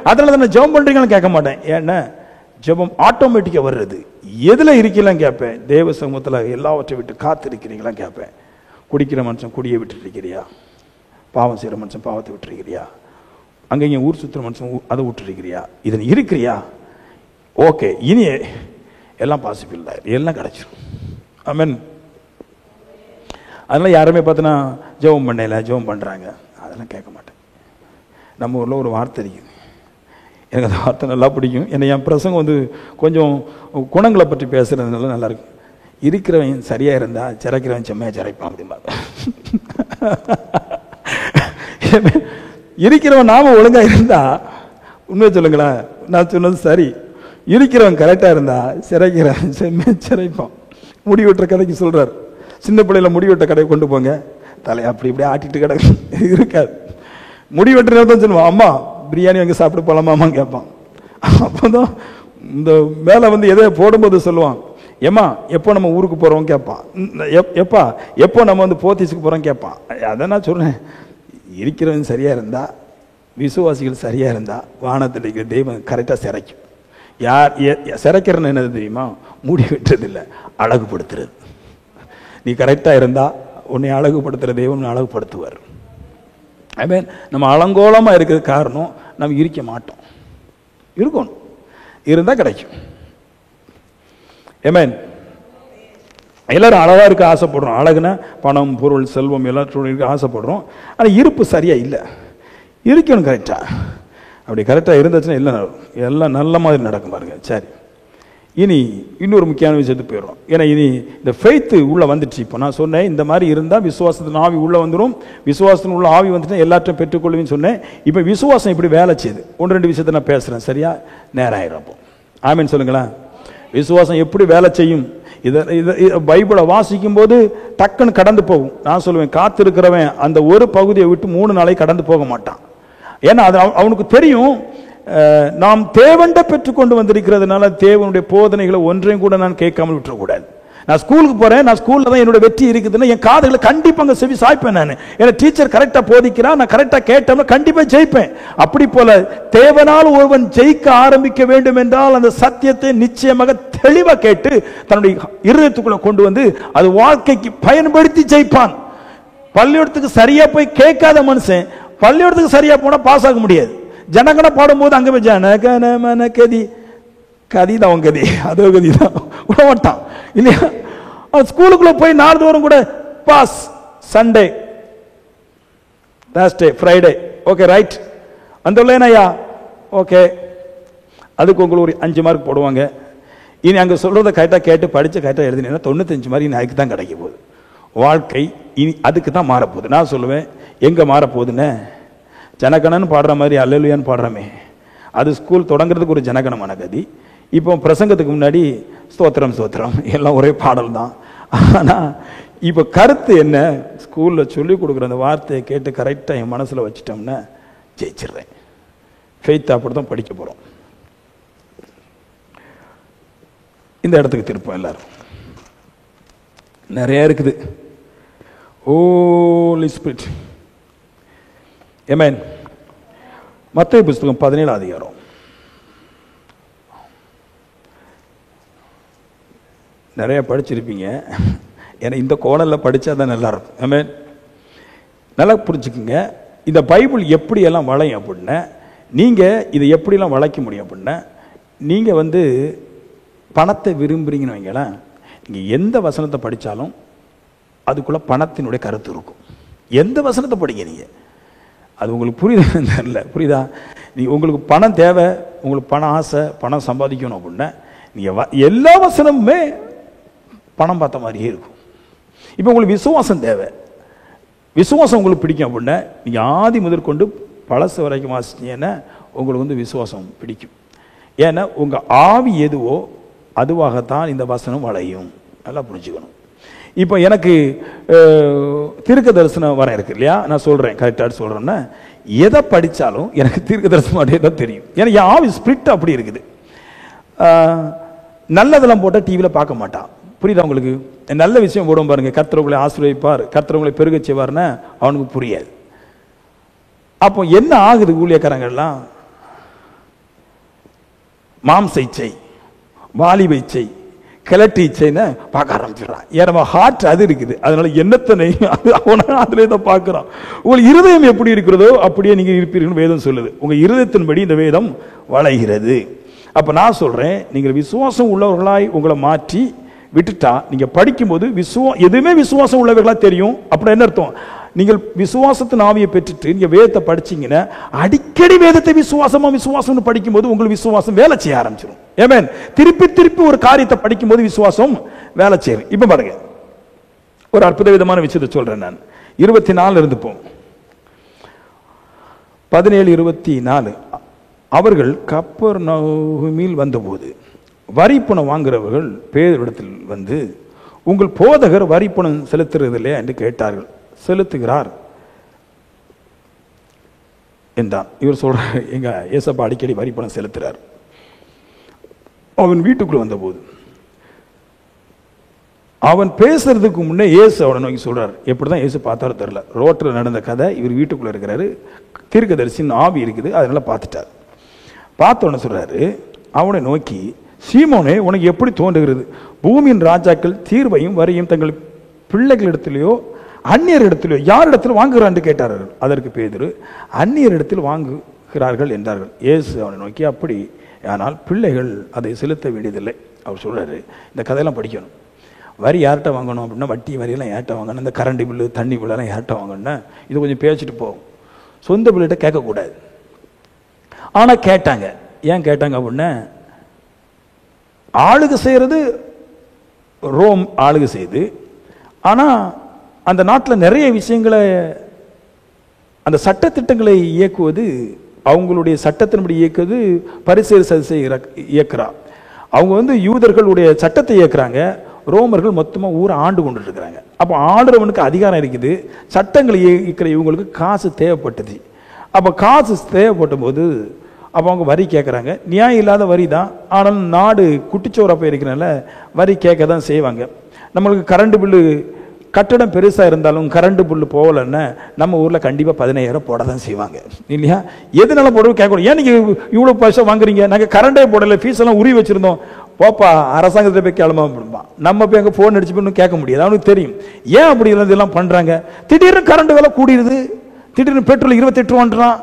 [SPEAKER 1] அதனால தான் ஜெபம் பண்றீங்கன்னு கேட்க மாட்டேன். ஏன்னா ஜெபம் ஆட்டோமேட்டிக்கா வர்றது. எதுல இருக்கீங்களான்னு கேட்பேன். தேவ சமூகத்துல எல்லாவற்றை விட்டு காத்திருக்கிறீங்களா கேட்பேன். குடிக்கிற மனுஷன் குடியை விட்டு இருக்கிறியா? பாவம் செய்யற மனுஷன் பாவத்தை விட்டு இருக்கிறியா? அங்க ஊர் சுத்துற மனுஷன் அதை விட்டு இருக்கிறியா? இதன் இருக்கிறியா? ஓகே, இனி எல்லாம் பாசிபிள் தான், எல்லாம் கிடைச்சிடும். ஆமென். அதனால யாருமே பார்த்தனா ஜெபம் பண்ணல ஜெபம் பண்றாங்க அதெல்லாம் கேட்க மாட்டேன். நம்ம ஊர்ல ஒரு வார்த்தை இருக்குது, எனக்கு அந்த வார்த்தை நல்லா பிடிக்கும். என்னை என் பிரசங்கம் கொஞ்சம் குணங்களை பற்றி பேசுறதுனால நல்லா இருக்கு. இருக்கிறவன் சரியா இருந்தா சிறைக்கிறவன் செம்மையா சிறைப்பான் அப்படிம்பாங்க. இருக்கிறவன் நாம ஒழுங்கா இருந்தா, உண்மையை சொல்லுங்களேன், நான் சொன்னது சரி. இருக்கிறவன் கரெக்டா இருந்தா சிறைக்கிறவன் செம்மையா சிறைப்பான். முடி வெட்டுற கதைக்கு சொல்றாரு, சின்ன பிள்ளையில முடி வெட்ட கடையை கொண்டு போங்க, தலையை அப்படி இப்படி ஆட்டிட்டு கடை இருக்காது. முடி வெட்டுறதான் சொல்லுவான், அம்மா பிரியாணி அங்கே சாப்பிட்டு போலாமாமா கேட்பான். அப்போதான் இந்த மேலே எதை போடும்போது சொல்லுவான், ஏம்மா எப்போ நம்ம ஊருக்கு போகிறோம் கேட்பான். எப்போ நம்ம போத்தீஸுக்கு போகிறோம் கேட்பான். அதை நான் சொல்கிறேன், இருக்கிறவன் சரியாக இருந்தா, விசுவாசிகள் சரியாக இருந்தா வானத்தில் இருக்கிற தெய்வம் கரெக்டாக சிறைக்கும். யார் சிறைக்கிறன்னு என்னது தெரியுமா? மூடி வெட்டுறதில்லை, அழகுபடுத்துறது. நீ கரெக்டாக இருந்தா உன்னை அழகுபடுத்துகிற தெய்வம் அழகுபடுத்துவார். ஆமென். நம்ம அலங்கோலமா இருக்கிறது காரணம் நம்ம இருக்க மாட்டோம். இருக்கணும், இருந்தா கிடைக்கும். ஆமென். எல்லாரும் அழகா இருக்க ஆசைப்படுறோம். அழகுனா பணம், பொருள், செல்வம் எல்லாத்தோட ஆசைப்படுறோம். ஆனால் இருப்பு சரியா இல்லை. இருக்கணும் கரெக்டா. அப்படி கரெக்டாக இருந்துச்சுன்னா எல்லாம் நல்ல மாதிரி நடக்கும் பாருங்க. சரி, இனி இன்னொரு முக்கியமான விஷயத்துக்கு போயிடும். ஏன்னா இனி இந்த ஃபெய்த்து உள்ளே வந்துடுச்சு. இப்போ நான் சொன்னேன், இந்த மாதிரி இருந்தால் விசுவாசத்தின் ஆவி உள்ளே வந்துடும். விசுவாசத்தின் உள்ள ஆவி வந்துட்டு எல்லாத்தையும் பெற்றுக்கொள்ளுன்னு சொன்னேன். இப்போ விசுவாசம் இப்படி வேலை செய்யுது. 1-2 விஷயத்தை நான் பேசுகிறேன், சரியா? நேரம் ஆயிரும். அப்போ ஆமீன் சொல்லுங்களேன். விசுவாசம் எப்படி வேலை செய்யும்? இதை பைபிளை வாசிக்கும் போது டக்குன்னு கடந்து போகும். நான் சொல்லுவேன், காத்திருக்கிறவன் அந்த ஒரு பகுதியை விட்டு 3 நாளைக்கு கடந்து போக மாட்டான். ஏன்னா அது அவனுக்கு தெரியும், நாம் தேவண்ட பெற்றுக்கொண்டு வந்திருக்கிறதுனால தேவனுடைய போதனைகளை ஒன்றையும் கூட நான் கேட்காமல் விட்டுறக்கூடாது. நான் ஸ்கூலுக்கு போறேன், நான் ஸ்கூல்ல தான் என்னோட வெற்றி இருக்குதுன்னா என் காதுகளை கண்டிப்பா அங்கே செவி சாய்ப்பேன். நான் ஏன்னா டீச்சர் கரெக்டா போதிக்கிறா, நான் கரெக்டா கேட்டோம்னா கண்டிப்பா ஜெயிப்பேன். அப்படி போல தேவனால் ஒருவன் ஜெயிக்க ஆரம்பிக்க வேண்டும் என்றால் அந்த சத்தியத்தை நிச்சயமாக தெளிவா கேட்டு தன்னுடைய இருதயத்துக்குள்ள கொண்டு வந்து அது வாழ்க்கைக்கு பயன்படுத்தி ஜெயிப்பான். பள்ளிக்கூடத்துக்கு சரியா போய் கேட்காத மனுஷன் பள்ளிக்கூடத்துக்கு சரியா போனா பாஸ் ஆக முடியாது. ஜனகன பாடும்போது அங்கே போய் ஜனகன மன கதி கதி தான், அவன் கதி அதோ கதி தான் விட மாட்டான் இல்லையா? ஸ்கூலுக்குள்ள போய் நாள்தோறும் கூட பாஸ், Sunday, Thursday, Friday, okay right அந்த ஐயா ஓகே, அதுக்கு உங்களுக்கு ஒரு 5 மார்க் போடுவாங்க. இனி அங்கே சொல்றதை கரெக்டாக கேட்டு படித்து கரெக்டாக எழுதினீங்கன்னா 95 மார்க் இனி அதுக்கு தான் கிடைக்க போகுது. வாழ்க்கை இனி அதுக்கு தான் மாறப்போகுது. நான் சொல்லுவேன், எங்கே மாறப்போகுதுன்னு ஜனகணன்னு பாடுற மாதிரி அல்லேலூயான்னு பாடுறமே, அது ஸ்கூல் தொடங்குறதுக்கு ஒரு ஜனகணமான கதி. இப்போ பிரசங்கத்துக்கு முன்னாடி ஸ்தோத்திரம் ஸ்தோத்திரம் எல்லாம் ஒரே பாடல் தான். ஆனால் இப்போ கருத்து என்ன? ஸ்கூலில் சொல்லிக் கொடுக்குற அந்த வார்த்தையை கேட்டு கரெக்டாக என் மனசில் வச்சுட்டோம்னா ஜெயிச்சிடுறேன். ஃபெய்த் அப்படி தான் படிக்க போகிறோம். இந்த இடத்துக்கு திருப்போம். எல்லாரும் நிறைய இருக்குது. ஹோலி ஸ்பிரிட். ஆமென். மத்தேயு புத்தகம் 17 அதிகாரம். நிறைய படிச்சிருப்பீங்க. ஏன்னா இந்த கோணலில் படித்தா தான் நல்லா இருக்கும். ஆமென். நல்லா புரிஞ்சுக்குங்க. இந்த பைபிள் எப்படியெல்லாம் வளையும் அப்படின்னா, நீங்கள் இதை எப்படிலாம் வளைக்க முடியும் அப்படின்னா, நீங்கள் பணத்தை விரும்புகிறீங்கன்னு வைங்களேன், நீங்கள் எந்த வசனத்தை படித்தாலும் அதுக்குள்ளே பணத்தினுடைய கருத்து இருக்கும். எந்த வசனத்தை படிங்க நீங்கள், அது உங்களுக்கு புரியுதுன்னு தெரியல, புரியுதா? உங்களுக்கு பணம் தேவை, உங்களுக்கு பணம் ஆசை, பணம் சம்பாதிக்கணும் அப்படின்னா நீங்கள் எல்லா வசனமுமே பணம் பார்த்த மாதிரியே இருக்கும். இப்போ உங்களுக்கு விசுவாசம் தேவை, விசுவாசம் உங்களுக்கு பிடிக்கும் அப்படின்னா நீங்கள் ஆதி முதற்கொண்டு பழசு வரைக்கும் வாசிச்சீங்கன்னா உங்களுக்கு விசுவாசம் பிடிக்கும். ஏன்னா உங்கள் ஆவி எதுவோ அதுவாகத்தான் இந்த வசனம் வளையும். நல்லா புரிஞ்சுக்கணும். இப்போ எனக்கு தீர்க்க தரிசனம் வர இருக்கு இல்லையா? நான் சொல்கிறேன், கரெக்டாக சொல்கிறேன்னா, எதை படித்தாலும் எனக்கு தீர்க்க தரிசனம் அப்படியே தான் தெரியும். ஏன்னா என் ஆவி ஸ்பிரிட் அப்படி இருக்குது. நல்லதெல்லாம் போட்டால் டிவியில் பார்க்க மாட்டான். புரியுதா உங்களுக்கு? நல்ல விஷயம் போடும் பாருங்க, கர்த்தர் உங்களை ஆசீர்வதிப்பார், கர்த்தர் உங்களை பெருக செய்வார்னா அவனுக்கு புரியாது. அப்போ என்ன ஆகுது? ஊழியக்காரங்கள்லாம் மாம்ச இச்சை, வாலிப இச்சை, கிளட்டி இச்சைன்னு பார்க்க ஆரம்பிச்சிடறான். ஏன்னா ஹார்ட் அது இருக்குது, அதனால என்னத்தனை அது அவனை அதிலே தான் பார்க்குறான். உங்கள் இருதயம் எப்படி இருக்கிறதோ அப்படியே நீங்கள் இருப்பீர்கள் வேதம் சொல்லுது. உங்கள் இருதயத்தின்படி இந்த வேதம் வளைகிறது. அப்போ நான் சொல்கிறேன், நீங்கள் விசுவாசம் உள்ளவர்களாய் உங்களை மாற்றி விட்டுட்டா நீங்கள் படிக்கும்போது எதுவுமே விசுவாசம் உள்ளவர்களாக தெரியும். அப்படி என்ன அர்த்தம்? நீங்கள் விசுவாசத்தின் ஆவியை பெற்றுட்டு நீங்கள் வேதத்தை படிச்சீங்கன்னா அடிக்கடி வேதத்தை விசுவாசம்னு படிக்கும்போது உங்களுக்கு விசுவாசம் வேலை செய்ய ஆரம்பிச்சிடும். ஆமென். திருப்பி திருப்பி ஒரு காரியத்தை படிக்கும்போது விசுவாசம் வேலை செய்யும். இப்போ பாருங்க, ஒரு அற்புத விதமான விஷயத்தை சொல்றேன் நான். 24 இருந்து போம். 17:24. அவர்கள் கப்பர்நகூமில் வந்தபோது வரி பணம் வாங்குறவர்கள் பேரிடத்தில் வந்து, உங்கள் போதகர் வரி பணம் செலுத்துறதில்லை என்று கேட்டார்கள். செலுத்துகிறார் என்றான். இவர் சொல்ற, எங்க ஏசப்பா அடிக்கடி வரி பணம் செலுத்துறார். அவன் வீட்டுக்குள்ள வந்தபோது அவன் பேசுறதுக்கு முன்னே இயேசு அவனை நோக்கி சொல்றார். எப்படிதான் இயேசு பார்த்தாரு தெரியல, ரோட்ல நடந்த கதை. இவர் வீட்டுக்குள்ள இருக்கிறாரு, தீர்க்கதரிசின்னு ஆவி இருக்குது, அதனால பார்த்துட்டார். பார்த்தோன்னு சொல்றாரு, அவனை நோக்கி, சீமோனே, உனக்கு எப்படி தோன்றுகிறது? பூமியின் ராஜாக்கள் தீர்வையும் வரியும் தங்கள் பிள்ளைகளிடத்திலேயோ அந்நியர் இடத்திலேயோ யாரிடத்தில் வாங்குகிறான்னு கேட்டார்கள். அதற்கு பேதுரு, அந்நியர் இடத்தில் வாங்குகிறார்கள் என்றார்கள். இயேசு அவனை நோக்கி, அப்படி ஆனால் பிள்ளைகள் அதை செலுத்த வேண்டியதில்லை. அவர் சொல்றாரு, இந்த கதையெல்லாம் படிக்கணும். வரி யார்கிட்ட வாங்கணும் அப்படின்னா வட்டி வரியெல்லாம் யார்கிட்ட வாங்கணும், இந்த கரண்ட் பில்லு தண்ணி பில்லெல்லாம் யார்கிட்ட வாங்கணும்னா இது கொஞ்சம் பேசிட்டு போகும். சொந்த பிள்ளைகிட்ட கேட்கக்கூடாது. ஆனால் கேட்டாங்க. ஏன் கேட்டாங்க அப்படின்னா, ஆளுகை செய்கிறது ரோம் ஆளுகை செய்து, ஆனால் அந்த நாட்டில் நிறைய விஷயங்களை அந்த சட்டத்திட்டங்களை இயக்குவது, அவங்களுடைய சட்டத்தின்படி இயக்குவது பரிசேர் சதுசை இயக்குறா. அவங்க யூதர்களுடைய சட்டத்தை இயக்குறாங்க, ரோமர்கள் மொத்தமாக ஊரை ஆண்டு கொண்டு இருக்கிறாங்க. அப்போ ஆடுறவனுக்கு அதிகாரம் இருக்குது, சட்டங்களை இயக்கிற இவங்களுக்கு காசு தேவைப்பட்டது. அப்போ காசு தேவைப்பட்ட போது அப்போ அவங்க வரி கேட்குறாங்க. நியாயம் இல்லாத வரி தான், ஆனாலும் நாடு குட்டிச்சோராக போயிருக்கிறனால வரி கேட்க தான் செய்வாங்க. நம்மளுக்கு கரண்ட் பில்லு கட்டடம் பெருசாக இருந்தாலும் கரண்ட் பில்லு போகலன்னா நம்ம ஊரில் கண்டிப்பாக 15,000 போட தான் செய்வாங்க இல்லையா? எதனால போடுவோம் கேட்கணும். ஏன் நீங்கள் இவ்வளோ பைசா வாங்குறீங்க? நாங்கள் கரண்டே போடலை, ஃபீஸ் எல்லாம் உருவி வச்சுருந்தோம். போப்பா அரசாங்கத்தில் போய் கிளம்ப அப்படின்பான். நம்ம போய் அங்கே ஃபோன் அடிச்சு போய் கேட்க முடியாது, அவனுக்கு தெரியும். ஏன் அப்படி இதெல்லாம் பண்ணுறாங்க? திடீர்னு கரண்ட் விலை கூடிடுது, திடீர்னு பெட்ரோல் 28 ரூபான்றான்.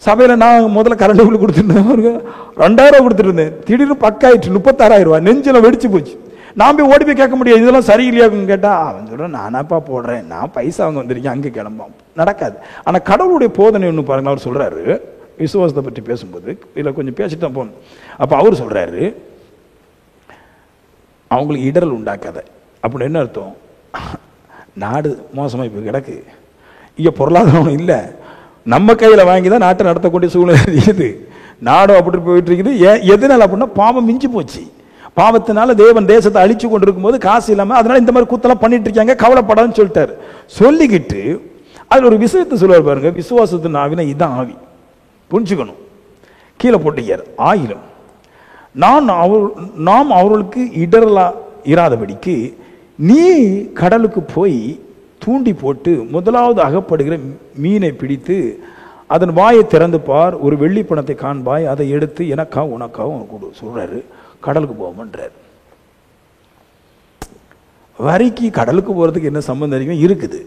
[SPEAKER 1] சபையில் நான் முதல்ல கரண்ட் பில்லு கொடுத்துருந்தேன், 2,000 கொடுத்துட்டு இருந்தேன். திடீர்னு பக்காயிடுச்சு 36,000 ரூபா. நெஞ்சில் வெடிச்சு போச்சு. நான் போய் ஓடி போய் கேட்க முடியாது, இதெல்லாம் சரியில்லையான்னு கேட்டா அவன் சொல்கிறேன், நானாப்பா போடுறேன், நான் பைசா அவங்க வந்திருக்கேன், அங்கே கிளம்பான். நடக்காது. ஆனால் கடவுளுடைய போதனை ஒன்று பாருங்க. அவர் சொல்கிறாரு, விசுவாசத்தை பற்றி பேசும்போது இதில் கொஞ்சம் பேசிட்டு தான் போகணும். அப்போ அவர் சொல்கிறாரு, அவங்களுக்கு இடரல் உண்டாக்காத. அப்படின்னு என்ன அர்த்தம்? நாடு மோசமாக இப்போ கிடக்கு, இங்கே பொருளாதாரம் இல்லை, நம்ம கையில் வாங்கி தான் நாட்டை நடத்தக்கூடிய சூழ்நிலை இருக்குது. நாடும் அப்படி போயிட்டு இருக்குது. எதனால அப்படின்னா பாவம் மிஞ்சி போச்சு. பாவத்தினால தேவன் தேசத்தை அழிச்சு கொண்டு இருக்கும் போது காசு இல்லாமல், அதனால இந்த மாதிரி கூத்தெல்லாம் பண்ணிட்டு இருக்காங்க, கவலைப்படாதுன்னு சொல்லிட்டாரு. சொல்லிக்கிட்டு அதில் ஒரு விஷயத்தை சொல்லுவார் பாருங்க, விசுவாசத்தின் ஆவினா இதான் ஆவி, புரிஞ்சுக்கணும். கீழே போட்டுக்கார், ஆயிரம் நாம் அவர்களுக்கு இடரலா இராதபடிக்கு நீ கடலுக்கு போய் தூண்டி போட்டு முதலாவது அகப்படுகிற மீனை பிடித்து அதன் வாயை திறந்து பார், ஒரு வெள்ளி பணத்தை காண்பாய், அதை எடுத்து எனக்கா உனக்காவும் கொடு சொல்றாரு. கடலுக்கு போவோம்ன்றார். வரிக்கு கடலுக்கு போறதுக்கு என்ன சம்பந்தம் இருக்குது?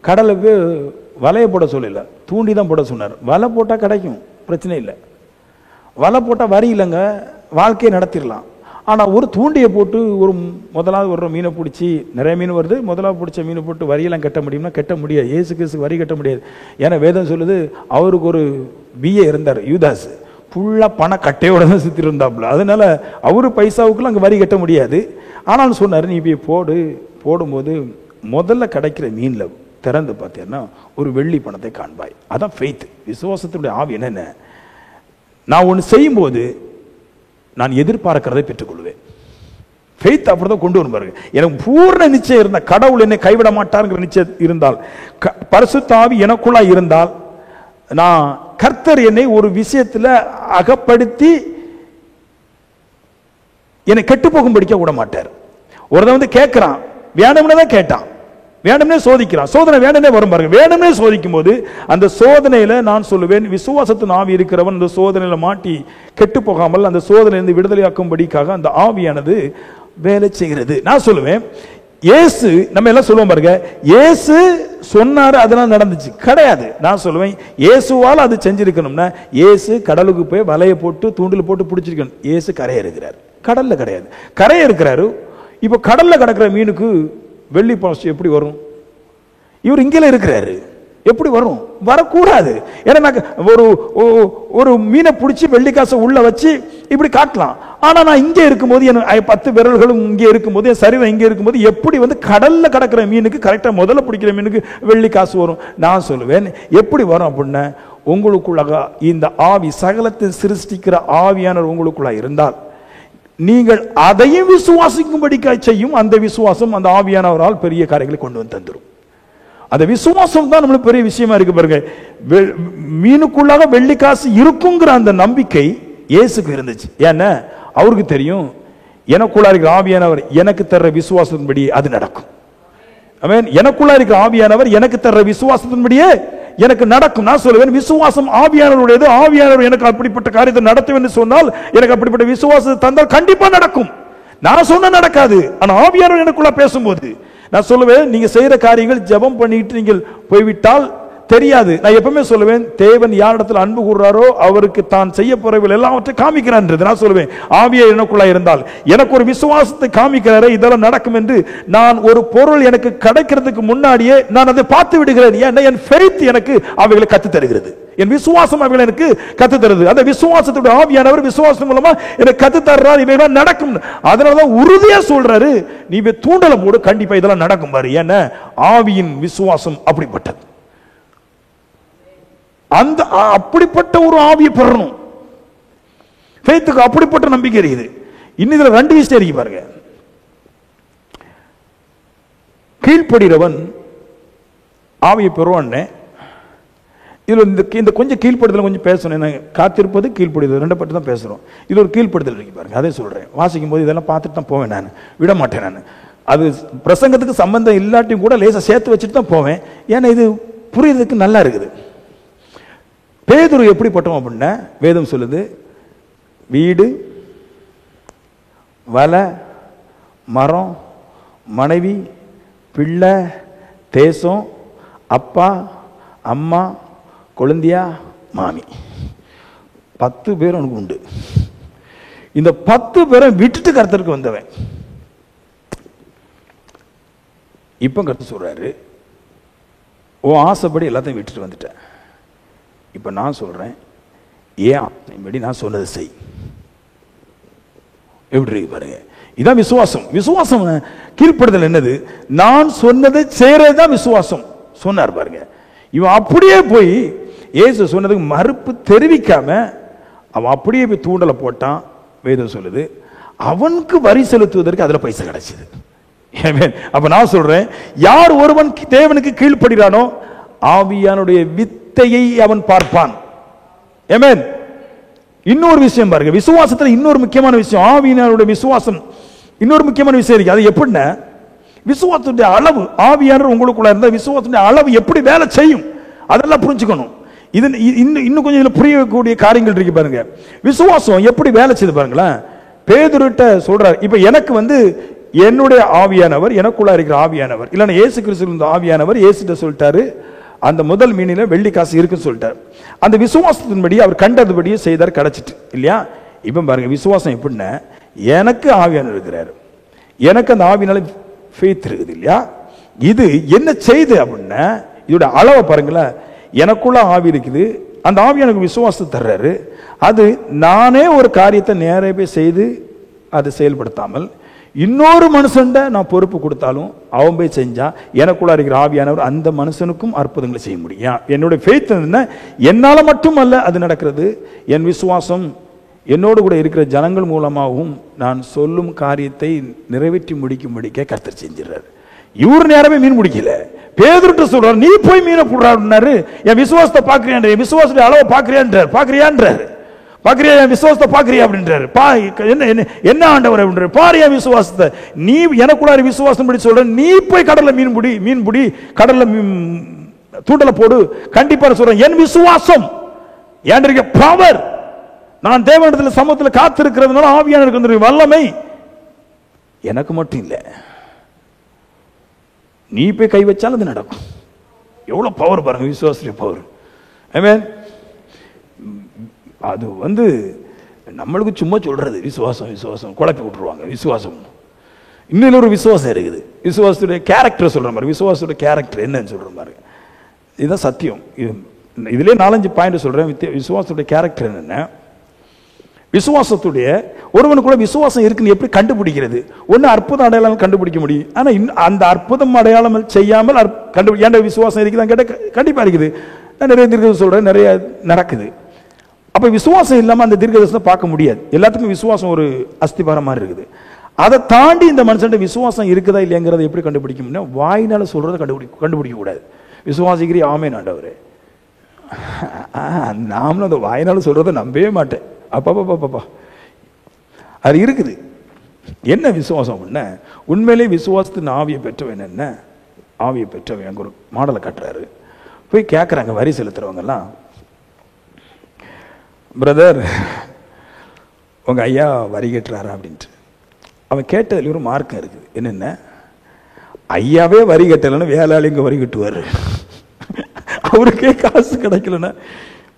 [SPEAKER 1] கடலுக்கு வலையை போட சொல்லல, தூண்டி தான் போட சொன்னார். வலை போட்டா கிடைக்கும், பிரச்சனை இல்லை. வலை போட்டா வரி இல்லைங்க, வாழ்க்கையை நடத்திடலாம். ஆனால் ஒரு தூண்டியை போட்டு முதலாவது ஒரு மீனை பிடிச்சி, நிறைய மீன் வருது, முதலாவது பிடிச்ச மீனை போட்டு வரியெல்லாம் கட்ட முடியும்னா கட்ட முடியாது. ஏசு கிறிஸ்துக்கு வரி கட்ட முடியாது. ஏன்னா வேதம் சொல்லுது, அவருக்கு ஒரு பிஏ இருந்தார் யூதாஸ், ஃபுல்லாக பண கட்டையோட தான் சுற்றி இருந்தாப்புல. அதனால அவரு பைசாவுக்குலாம் அங்கே வரி கட்ட முடியாது. ஆனாலும் சொன்னார், நீ போய் போடும்போது முதல்ல கிடைக்கிற மீனில் திறந்து பார்த்தீங்கன்னா ஒரு வெள்ளி பணத்தை காண்பாய். அதான் ஃபெய்த், விசுவாசத்தினுடைய ஆவி. என்னென்ன, நான் ஒன்று செய்யும்போது நான் எதிர்பார்க்கிறதை பெற்றுக்கொள்வேன். ஃபெய்த் அப்படிதான் கொண்டு வரும் பாருங்க. எனக்கு பூர்ண நிச்சயம் இருந்தால், கடவுள் என்னை கைவிட மாட்டார்ங்கிற நிச்சயம் இருந்தால், பரிசுத்த ஆவி எனக்குள்ளா இருந்தால், நான் கர்த்தர் என்னை ஒரு விஷயத்துல அகப்படுத்தி என்னை கெட்டு போகும் படிக்க விட மாட்டார். ஒருத்தன் கேட்கிறான், வேணும்னு தான் கேட்டான், வேணும்னே சோதிக்கிறான். சோதனை வேணும்னே வரும் பாருங்க. வேணும்னே சோதிக்கும் போது அந்த சோதனையில நான் சொல்லுவேன், விசுவாசத்தின் ஆவி இருக்கிறவன் அந்த சோதனையில மாட்டி கெட்டு போகாமல் அந்த சோதனையிலிருந்து விடுதலையாக்கும்படிக்காக அந்த ஆவியானது வேலை செய்கிறது. நான் சொல்லுவேன், இயேசு, நம்ம எல்லாம் சொல்லுவோம் பாருங்க, இயேசு சொன்னாரு அதெல்லாம் நடந்துச்சு கிடையாது. நான் சொல்லுவேன், இயேசுவால் அது செஞ்சிருக்கணும்னா இயேசு கடலுக்கு போய் வலையை போட்டு தூண்டில் போட்டு பிடிச்சிருக்கணும். இயேசு கரையை இருக்கிறார், கடல்ல கிடையாது. கரையை இருக்கிறாரு. இப்ப கடல்ல கிடக்கிற மீனுக்கு வெள்ளி பணம் எப்படி வரும்? இவர் இங்கே இருக்கிறாரு, எப்படி வரும்? வரக்கூடாது. ஏன்னா ஒரு மீனை பிடிச்சி வெள்ளி காசை உள்ள வச்சு இப்படி காட்டலாம். ஆனா நான் இங்கே இருக்கும்போது, என் 10 விரல்களும் இங்கே இருக்கும்போது, என் சரீரம் இங்கே இருக்கும்போது, எப்படி கடல்ல கிடக்கிற மீனுக்கு கரெக்டா முதல்ல பிடிக்கிற மீனுக்கு வெள்ளி காசு வரும்? நான் சொல்லுவேன், எப்படி வரும் அப்படின்னா, உங்களுக்குள்ளாக இந்த ஆவி, சகலத்தை சிருஷ்டிக்கிற ஆவியானவர் உங்களுக்குள்ள இருந்தால், நீங்கள் அதையும் விசுவாசிக்கும்படி செய்யும். அந்த விசுவாசம் அந்த ஆவியானவரால் பெரிய காரியங்களை கொண்டு வந்து தந்துடும். அந்த விசுவாசம் தான் நம்மளுக்கு பெரிய விஷயமா இருக்கு பாருங்க. மீனுக்குள்ளாக வெள்ளி காசு இருக்குங்கிற அந்த நம்பிக்கை இயேசுக்கு இருந்துச்சு. ஏன்னா அவருக்கு தெரியும், எனக்குள்ள இருக்கிற ஆவியானவர் எனக்கு தர்ற விசுவாசத்தின்படி அது நடக்கும். ஆமென். எனக்குள்ள இருக்கிற ஆவியானவர் எனக்கு தர்ற விசுவாசத்தின்படியே எனக்கு நடக்கும். நான் சொல்லுவேன், விசுவாசம் ஆவியானவருடையது. ஆவியானவர் எனக்கு அப்படிப்பட்ட காரியத்தை நடத்தும் என்று சொன்னால், எனக்கு அப்படிப்பட்ட விசுவாசத்தை தந்தால் கண்டிப்பா நடக்கும். நான் சொன்ன நடக்காது. ஆனா ஆவியானவர் எனக்குள்ள பேசும்போது நான் சொல்லுவேன், நீங்க செய்யற காரியங்கள் ஜெபம் பண்ணிட்டு நீங்கள் போய்விட்டால் தெரியாது. நான் எப்பவுமே சொல்லுவேன், தேவன் யாரிடத்தில் அன்பு கூறுறாரோ அவருக்கு தான் செய்ய போறவர்கள் எல்லாவற்றையும் காமிக்கிறான். நான் சொல்லுவேன், ஆவியே எனக்குள்ள இருந்தால் எனக்கு ஒரு விசுவாசத்தை காமிக்கிறாரே, இதெல்லாம் நடக்கும் என்று. நான் ஒரு பொருள் எனக்கு கிடைக்கிறதுக்கு முன்னாடியே நான் அதை பார்த்து விடுகிறேன். ஏன்னா என் ஃபெய்த் எனக்கு அவைகளை கத்து தருகிறது, என் விசுவாசம் அவைகளை எனக்கு கத்து தருது. அந்த விசுவாசத்துடைய ஆவியானவர் விசுவாசம் மூலமா எனக்கு கத்து தர்றார், இவைகள் நடக்கும். அதனாலதான் உறுதியா சொல்றாரு, நீ தூண்டல போடு, கண்டிப்பா இதெல்லாம் நடக்கும் பாரு. ஏன்னா ஆவியின் விசுவாசம் அப்படிப்பட்டது. அந்த அப்படிப்பட்ட ஒரு ஆவியை பெறணும். ஃபெய்த்துக்கு அப்படிப்பட்ட நம்பிக்கை இருக்குது. இன்னும் இதுல ரெண்டு விஷயம் இருக்கு பாருங்க. கீழ்ப்படுகிறவன் ஆவியை பெறுவான்னு இதுல இந்த கொஞ்சம் கீழ்ப்படுதல் கொஞ்சம் பேசணும். காத்திருப்பது கீழ்ப்படுதல் ரெண்டு பட்டு தான் பேசுறோம். இது ஒரு கீழ்ப்படுதல் இருக்கு பாருங்க. அதே சொல்றேன், வாசிக்கும் போது இதெல்லாம் பார்த்துட்டு தான் போவேன், நான் விட மாட்டேன். நான் அது பிரசங்கத்துக்கு சம்பந்தம் இல்லாட்டியும் கூட லேசா சேர்த்து வச்சுட்டு தான் போவேன். ஏன்னா இது புரியுறதுக்கு நல்லா இருக்குது. பேதுரு எப்படிப்பட்டோம் அப்படின்னா, வேதம் சொல்லுது, வீடு, வலை, மரம், மனைவி, பிள்ளை, தேசம், அப்பா, அம்மா, கொழுந்தியா, மாமி, 10 பேர் உனக்கு உண்டு. இந்த 10 பேரை விட்டுட்டு கர்த்தருக்கு வந்தவன். இப்ப கர்த்தர் சொல்றாரு, ஓ ஆசைப்படி எல்லாத்தையும் விட்டுட்டு வந்துட்டேன். இப்ப நான் சொல்றேன், ஏன் ஆசைப்படி நான் சொன்னதை செய். எப்படி இருக்கு பாருங்க. இதான் விசுவாசம். விசுவாசம் கீழ்ப்படுதல் என்னது? நான் சொன்னதை செய்யறதுதான் விசுவாசம் சொன்னார் பாருங்க. இவன் அப்படியே போய் இயேசு சொன்னதுக்கு மறுப்பு தெரிவிக்காம அவன் அப்படியே போய் தூண்டலை போட்டான். வேதம் சொல்லுது, அவனுக்கு வரி செலுத்துவதற்கு அதுல பைசா கிடைச்சது. அப்ப நான் சொல்றேன், யார் ஒருவன் தேவனுக்கு கீழ்ப்படுகிறானோ ஆவியானுடைய வித்தையை அவன் பார்ப்பான். ஆமென். இன்னொரு விஷயம் பாருங்க, விசுவாசத்துல இன்னொரு முக்கியமான விஷயம், ஆவியானுடைய விசுவாசம் இன்னொரு முக்கியமான விஷயம் இருக்கு. அது எப்படின்னா, விசுவாசத்துடைய அளவு, ஆவியானவர் உங்களுக்குள்ள இருந்த விசுவாசத்துடைய அளவு எப்படி வேலை செய்யும் அதெல்லாம் புரிஞ்சுக்கணும். இது இன்னும் கொஞ்சம் இதுல புரியக்கூடிய காரியங்கள் இருக்கு பாருங்க. விசுவாசம் எப்படி வேலை செய்து பாருங்களேன். பேதுருட்ட சொல்றாரு, இப்ப எனக்கு என்னுடைய ஆவியானவர், எனக்குள்ள இருக்கிற ஆவியானவர், இல்லைன்னா இயேசு கிறிஸ்து ஆவியானவர் இயேசுட்ட சொல்லிட்டாரு, அந்த முதல் மீனில வெள்ளி காசு இருக்குன்னு சொல்லிட்டாரு. அந்த விசுவாசத்தின்படி அவர் கண்டதுபடியே செய்தார், கிடைச்சிட்டு இல்லையா. இப்ப பாருங்க, விசுவாசம் எப்படின்னா, எனக்கு ஆவியானவர் இருக்கிறாரு, எனக்கு அந்த ஆவியானால ஃபெய்த் இருக்குது இல்லையா. இது என்ன செய்து அப்படின்னா, இதோட அளவை பாருங்களேன். எனக்குள்ள ஆவி இருக்குது, அந்த ஆவி எனக்கு விசுவாசத்தை தர்றாரு. அது நானே ஒரு காரியத்தை நேரே போய் செய்து அதை செயல்படுத்தாமல் இன்னொரு மனுஷன்ட நான் பொறுப்பு கொடுத்தாலும் அவன் போய் செஞ்சா எனக்குள்ள இருக்கிற ஆவியானவர் அந்த மனுஷனுக்கும் அற்புதங்களை செய்ய முடியும். என்னுடைய ஃபெய்த் என்ன, என்னால மட்டும் அல்ல அது நடக்கிறது, என் விசுவாசம் என்னோடு கூட இருக்கிற ஜனங்கள் மூலமாகவும் நான் சொல்லும் காரியத்தை நிறைவேற்றி முடிக்க கர்த்தர் செஞ்சிடறாரு. இவரு நேரமே மீன் முடிக்கல, பேதுருட்ட சொல்றாரு, நீ போய் மீனை போடுறாரு. என் விசுவாசத்தை பாக்குறியான்ற, என் விசுவாசத்துடைய அளவை பாக்குறியான்றாரு. பாக்குறியா என் விசுவாசத்தை பாக்குறியா அப்படின்றாரு. என்ன ஆண்டவர் அப்படின்றாரு, பாரு என் விசுவாசத்தை. நீ எனக்குள்ள விசுவாசம் படி சொல்ற, நீ போய் கடல்ல மீன் பிடி, கடல்ல தூண்டல போடு. கண்டிப்பா சொல்றேன், என் விசுவாசம் ஏன்றிருக்க பவர், நான் தேவனிடத்தில் சமூகத்தில் காத்திருக்கிறதுனால ஆவியானவருக்கு வந்து வல்லமை எனக்கு மட்டும் இல்லை, நீ போய் கை வச்சாலும் அது நடக்கும். எவ்வளவு பவர் பாருங்க, விசுவாசத்துடைய பவர். ஆமென். அது நம்மளுக்கு சும்மா சொல்றது விசுவாசம் குழப்பி விட்டுருவாங்க. விசுவாசம் இன்னும் ஒரு விசுவாசம் இருக்குது, விசுவாசத்துடைய கேரக்டர் சொல்ற மாதிரி. விசுவாசத்துடைய கேரக்டர் என்னன்னு சொல்ற மாதிரி, இதுதான் சத்தியம். இதுலயே 4-5 பாயிண்ட் சொல்றேன். விசுவாசத்துடைய கேரக்டர் என்னன்னா, விசுவாசத்துடைய ஒருவனுக்குள்ள விசுவாசம் இருக்குன்னு எப்படி கண்டுபிடிக்கிறது? ஒன்னு அற்புத அடையாளம் கண்டுபிடிக்க முடியும். ஆனா அந்த அற்புதம் அடையாளம் செய்யாமல் ஏன்டா விசுவாசம் இருக்குதான் கேட்ட கண்டிப்பா இருக்குது. நான் நிறைய தீர்க்கதரிசனம் சொல்றேன், நிறைய நடக்குது. அப்ப விசுவாசம் இல்லாம அந்த தீர்க்கதரிசனத்தை பார்க்க முடியாது. எல்லாத்துக்கும் விசுவாசம் ஒரு அஸ்திபாரம் மாதிரி இருக்குது. அதை தாண்டி இந்த மனுஷன் விசுவாசம் இருக்குதா இல்லையாங்கிறத எப்படி கண்டுபிடிக்க முடியும்? வாயினால சொல்றதை கண்டுபிடிக்க கூடாது. விசுவாசிக்கிறீ ஆமென் ஆண்டவரே, நாமளும் அந்த வாயினால சொல்றதை நம்பவே மாட்டேன். அப்பா அது இருக்குது. என்ன விசுவாசம் அப்படின்னா, உண்மையிலே விசுவாசத்தின் ஆவியை பெற்றவன் என்ன, ஆவியை பெற்றவன் ஒரு மாடலை கட்டுறாரு. போய் கேட்குறாங்க வரி செலுத்துறவங்கெல்லாம், பிரதர் உங்க ஐயா வரி கட்டுறாரா அப்படின்ட்டு. அவன் கேட்டதுல ஒரு மார்க்கம் இருக்குது. என்னென்ன, ஐயாவே வரி கட்டலைன்னு வேலையாளி இங்க வரி கட்டுவாரு. அவருக்கே காசு கிடைக்கலன்னா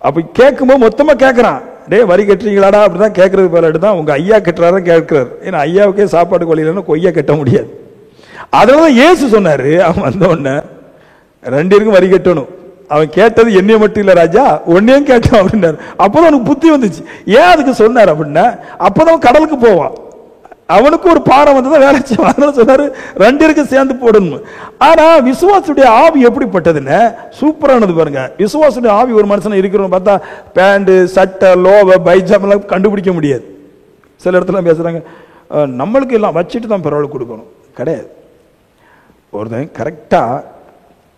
[SPEAKER 1] அப்ப கேட்கும்போது மொத்தமா கேட்கறான், டே வரி கட்டுறீங்களாடா அப்படிதான் கேட்கறது போல தான் உங்க ஐயா கட்டுறாரு கேட்கிறாரு. ஏன்னா ஐயாவுக்கே சாப்பாடு வழியிலன்னா கொய்யா கட்ட முடியாது. அதனால இயேசு சொன்னாரு, அவன் வந்த உடனே 2 பேருக்கும் வரி கட்டணும். அவன் கேட்டது என்னைய மட்டும் இல்ல ராஜா, ஒன்னையும் கேட்டான் அப்படின்னாரு. அப்பதான் அவனுக்கு புத்தி வந்துச்சு. ஏன் அதுக்கு சொன்னார் அப்படின்னா, அப்பதான் கடலுக்கு போவான், அவனுக்கு ஒரு பாரம் வந்ததான் வேலை செய்வான். அதனால சொன்னாரு 2 பேருக்கும் சேர்ந்து போடணும். ஆனா விசுவாசுடைய ஆவி எப்படிப்பட்டதுன்னு சூப்பரானது பாருங்க. விசுவாசுடைய ஆவி ஒரு மனுஷன் இருக்கிறவங்க பார்த்தா பேண்ட் சட்டை லோவ பைஜாம் எல்லாம் கண்டுபிடிக்க முடியாது. சில இடத்துல பேசுறாங்க, நம்மளுக்கு எல்லாம் வச்சுட்டு தான் பரவாயில்ல கொடுக்கணும், கிடையாது. ஒருத்தன் கரெக்டா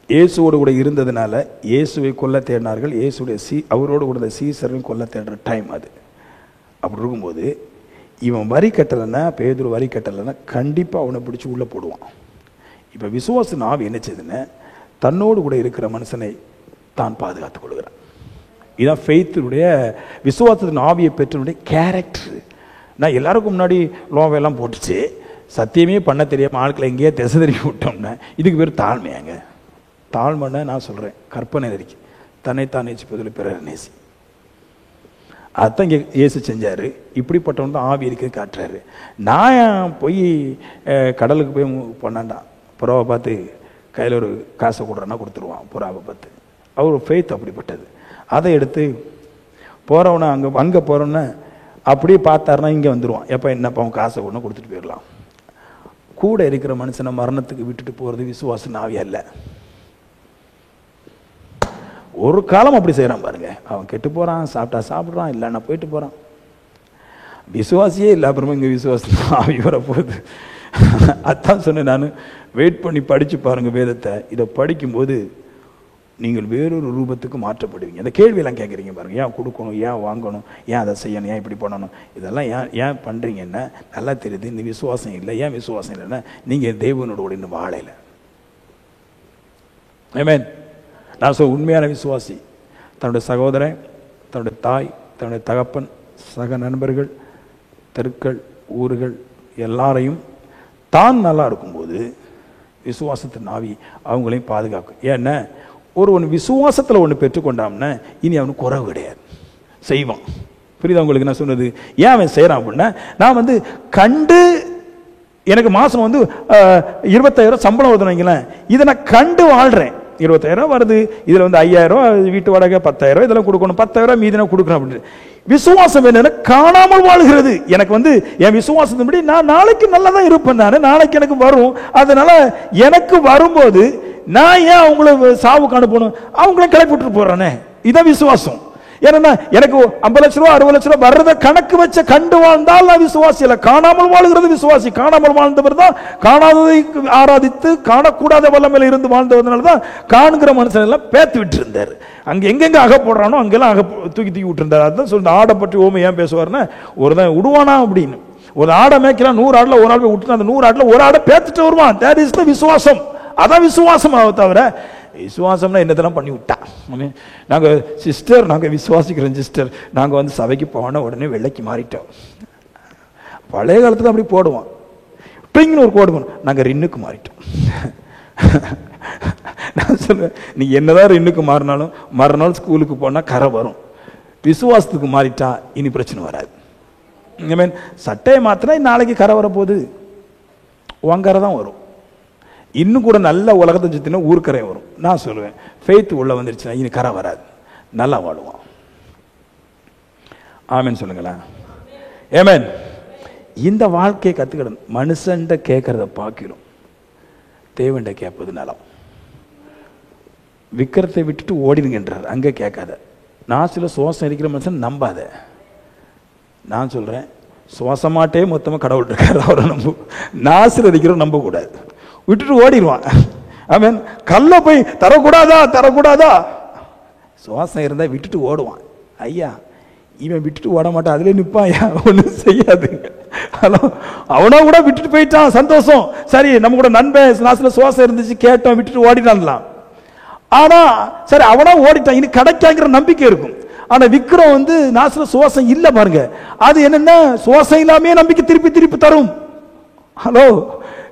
[SPEAKER 1] இயேசுவோடு கூட இருந்ததுனால இயேசுவை கொல்ல தேடினார்கள். இயேசுடைய அவரோடு கூட சீசரையும் கொல்ல தேடுற டைம் அது. அப்படி இருக்கும்போது இவன் வரி கட்டலைன்னா, பேதுரு வரி கட்டலைன்னா கண்டிப்பாக அவனை பிடிச்சி உள்ளே போடுவான். இப்போ விசுவாச ஆவி என்ன செய்யுதுன்னு, தன்னோடு கூட இருக்கிற மனுஷனை தான் பாதுகாத்துக் கொள்கிறான். இதுதான் ஃபெய்த்தினுடைய விசுவாசத்தின் ஆவியை பெற்றனுடைய கேரக்டர். நான் எல்லாருக்கும் முன்னாடி லோவெல்லாம் போட்டுச்சு, சத்தியமே பண்ண தெரியாமல் ஆட்களை எங்கேயே திசை திருப்பி விட்டோம்னா இதுக்கு பேர் தாழ்மையாங்க. தாழ்மைன்னா நான் சொல்கிறேன் கற்பனை நெறிக்கு, தன்னைத்தான் நேசிப்பதில் பிறரை நேசி. அதுதான் இங்கே இயேசு செஞ்சார். இப்படிப்பட்டவன் தான் ஆவி இருக்கு காட்டுறாரு. நான் போய் கடலுக்கு போய் பண்ணான்டான், புறாவை பார்த்து கையில் ஒரு காசை கொடுறேன்னா கொடுத்துருவான் புறாவை பார்த்து. அவர் ஃபெய்த் அப்படிப்பட்டது. அதை எடுத்து போகிறவனை அங்கே போகிறோன்னே அப்படியே பார்த்தாருன்னா இங்கே வந்துடுவான். எப்போ என்னப்பா அவன் காசை கொண்டு கொடுத்துட்டு போயிடலாம். கூட இருக்கிற மனுஷனை மரணத்துக்கு விட்டுட்டு போகிறது விசுவாச ஆவி அல்ல. ஒரு காலம் அப்படி செய்கிறான் பாருங்க. அவன் கெட்டு போகிறான், சாப்பிட்டா சாப்பிட்றான், இல்லைன்னா போயிட்டு போகிறான். விசுவாசியே இல்லை, அப்புறமா இங்கே விசுவாசம் ஆவி வரப்போகுது. அதான் சொன்னேன் நான், வெயிட் பண்ணி படித்து பாருங்கள் வேதத்தை. இதை படிக்கும்போது நீங்கள் வேறொரு ரூபத்துக்கு மாற்றப்படுவீங்க. இந்த கேள்வியெல்லாம் கேட்குறீங்க பாருங்கள், ஏன் கொடுக்கணும், ஏன் வாங்கணும், ஏன் அதை செய்யணும், ஏன் இப்படி பண்ணணும், இதெல்லாம் ஏன் பண்ணுறீங்கன்னா நல்லா தெரியுது. இந்த விசுவாசம் இல்லை. ஏன் விசுவாசம் இல்லைன்னா நீங்கள் தேவனோட கூட இன்னும் வாழையில. ஆமென். நான் உண்மையான விசுவாசி தன்னுடைய சகோதரன், தன்னுடைய தாய், தன்னுடைய தகப்பன், சக நண்பர்கள், தெருக்கள், ஊர்கள் எல்லாரையும் தான் நல்லா இருக்கும்போது விசுவாசத்தின் ஆவி அவங்களையும் பாதுகாக்கும். ஏன்னா ஒன்று விசுவாசத்தில் ஒன்று பெற்றுக்கொண்டாம்னா இனி அவனுக்கு குறைவு கிடையாது, செய்வான். புரியுதா உங்களுக்கு நான் சொன்னது? ஏன் அவன் செய்கிறான் அப்படின்னா, நான் கண்டு எனக்கு மாதம் 25,000 சம்பளம் வருதுன்னு வைங்களேன், இதை நான் கண்டு வாழ்கிறேன். 25,000 வருது, இதில் 5,000 வீட்டு வாடகை, 10,000 இதெல்லாம் கொடுக்கணும், 10,000 மீதி நான் கொடுக்கணும் அப்படின்னு. விசுவாசம் என்னன்னா காணாமல் வாழ்கிறது. எனக்கு என் விசுவாசத்தின்படி நான் நாளைக்கு நல்லா தான் இருப்பேன், நாளைக்கு எனக்கு வரும். அதனால எனக்கு வரும்போது நான் ஏன் அவங்கள சாவுக்கு அனுப்பணும், அவங்கள கிளப்பி விட்டு போறானே, இதான் விசுவாசம். ஏன்னா எனக்கு 50 லட்ச ரூபா 60 லட்ச ரூபா வர்றத கணக்கு வச்ச கண்டு வாழ்ந்தால் நான் விசுவாசி இல்ல. காணாமல் வாழ்கிறது விசுவாசி. காணாமல் வாழ்ந்தவர் தான் காணாததை ஆராதித்து காணக்கூடாத வல்லமையில இருந்து வாழ்ந்ததுனால தான் காணுங்கிற மனுஷன் எல்லாம் பேத்து விட்டு இருந்தார். அங்க எங்கெங்க அக போடுறானோ அங்கெல்லாம் தூக்கி விட்டு இருந்தார். அதுதான் சொல்ற ஆடை பற்றி ஓமை ஏன் பேசுவார்னா, ஒருதான் விடுவானா அப்படின்னு. ஒரு ஆடை மேய்க்கலாம், 100 ஆடுல ஒரு ஆள் போய் விட்டு அந்த 100 ஆடுல ஒரு ஆடை பேத்துட்டு வருவான். தட் இஸ் த விசுவாசம். அதான் விசுவாசம். தவிர விசுவாசம்னா என்னதெல்லாம் பண்ணி விட்டா. நாங்கள் சிஸ்டர், நாங்கள் விசுவாசிக்கிறோம் சிஸ்டர், நாங்கள் சபைக்கு போன உடனே வெள்ளைக்கு மாறிட்டோம். பழைய காலத்துல அப்படி போடுவோம், பிள்ளைங்கன்னு ஒரு கோடு போனோம், நாங்கள் ரின்னுக்கு மாறிட்டோம். நான் சொல்லுவேன், நீ என்னதான் ரின்னுக்கு மாறினாலும் மறுநாள் ஸ்கூலுக்கு போனால் கரை வரும். விசுவாசத்துக்கு மாறிட்டா இனி பிரச்சனை வராது. சட்டையை மாத்தினா நாளைக்கு கரை வரப்போகுது, உங்கரை தான் வரும். இன்னும் கூட நல்ல உலகத்தை சுத்தினா ஊர்க்கரை வரும். நான் சொல்லுவேன், ஃபெய்த் உள்ள வந்துருச்சுன்னா இனி கரை வராது, நல்லா வாழுவான். ஆமென் சொல்லுங்களேன். ஆமென். இந்த வாழ்க்கையை கத்துக்கணும். மனுஷன்ட கேட்கறத பார்க்கிறோம், தேவன்ட கேட்பது நலம். விக்கிரத்தை விட்டுட்டு ஓடிடுங்கன்றார், அங்கே கேட்காத. நான் சில சுவாசம் இருக்கிற மனுஷன் நம்பாத. நான் சொல்றேன், சுவாசமாட்டே மொத்தமாக கடவுள் இருக்காரு, அவரை நம்பு. நாசில் அடிக்கிறோம் நம்பக்கூடாது, விட்டுட்டு ஓடிடுவான். ஆமென். கல்ல போய் தரக்கூடாதா தரக்கூடாதா, சுவாசம் இருந்தா விட்டுட்டு ஓடுவான். ஐயா இவன் விட்டுட்டு ஓட மாட்டான், அதுல நிற்பான், ஒன்றும் செய்யாது. அவனா கூட விட்டுட்டு போயிட்டான், சந்தோஷம். சரி, நம்ம கூட நண்பன் நாசில சுவாசம் இருந்துச்சு, கேட்டோம், விட்டுட்டு ஓடிட்டான்லாம். ஆனா சரி, அவனா ஓடிட்டான், இனி கிடைக்காங்கிற நம்பிக்கை இருக்கும். ஆனா விக்ரம் நாசில சுவாசம் இல்ல பாருங்க, அது என்னன்னா சுவாசம் இல்லாமே நம்பிக்கை திருப்பி திருப்பி தரும். ஹலோ,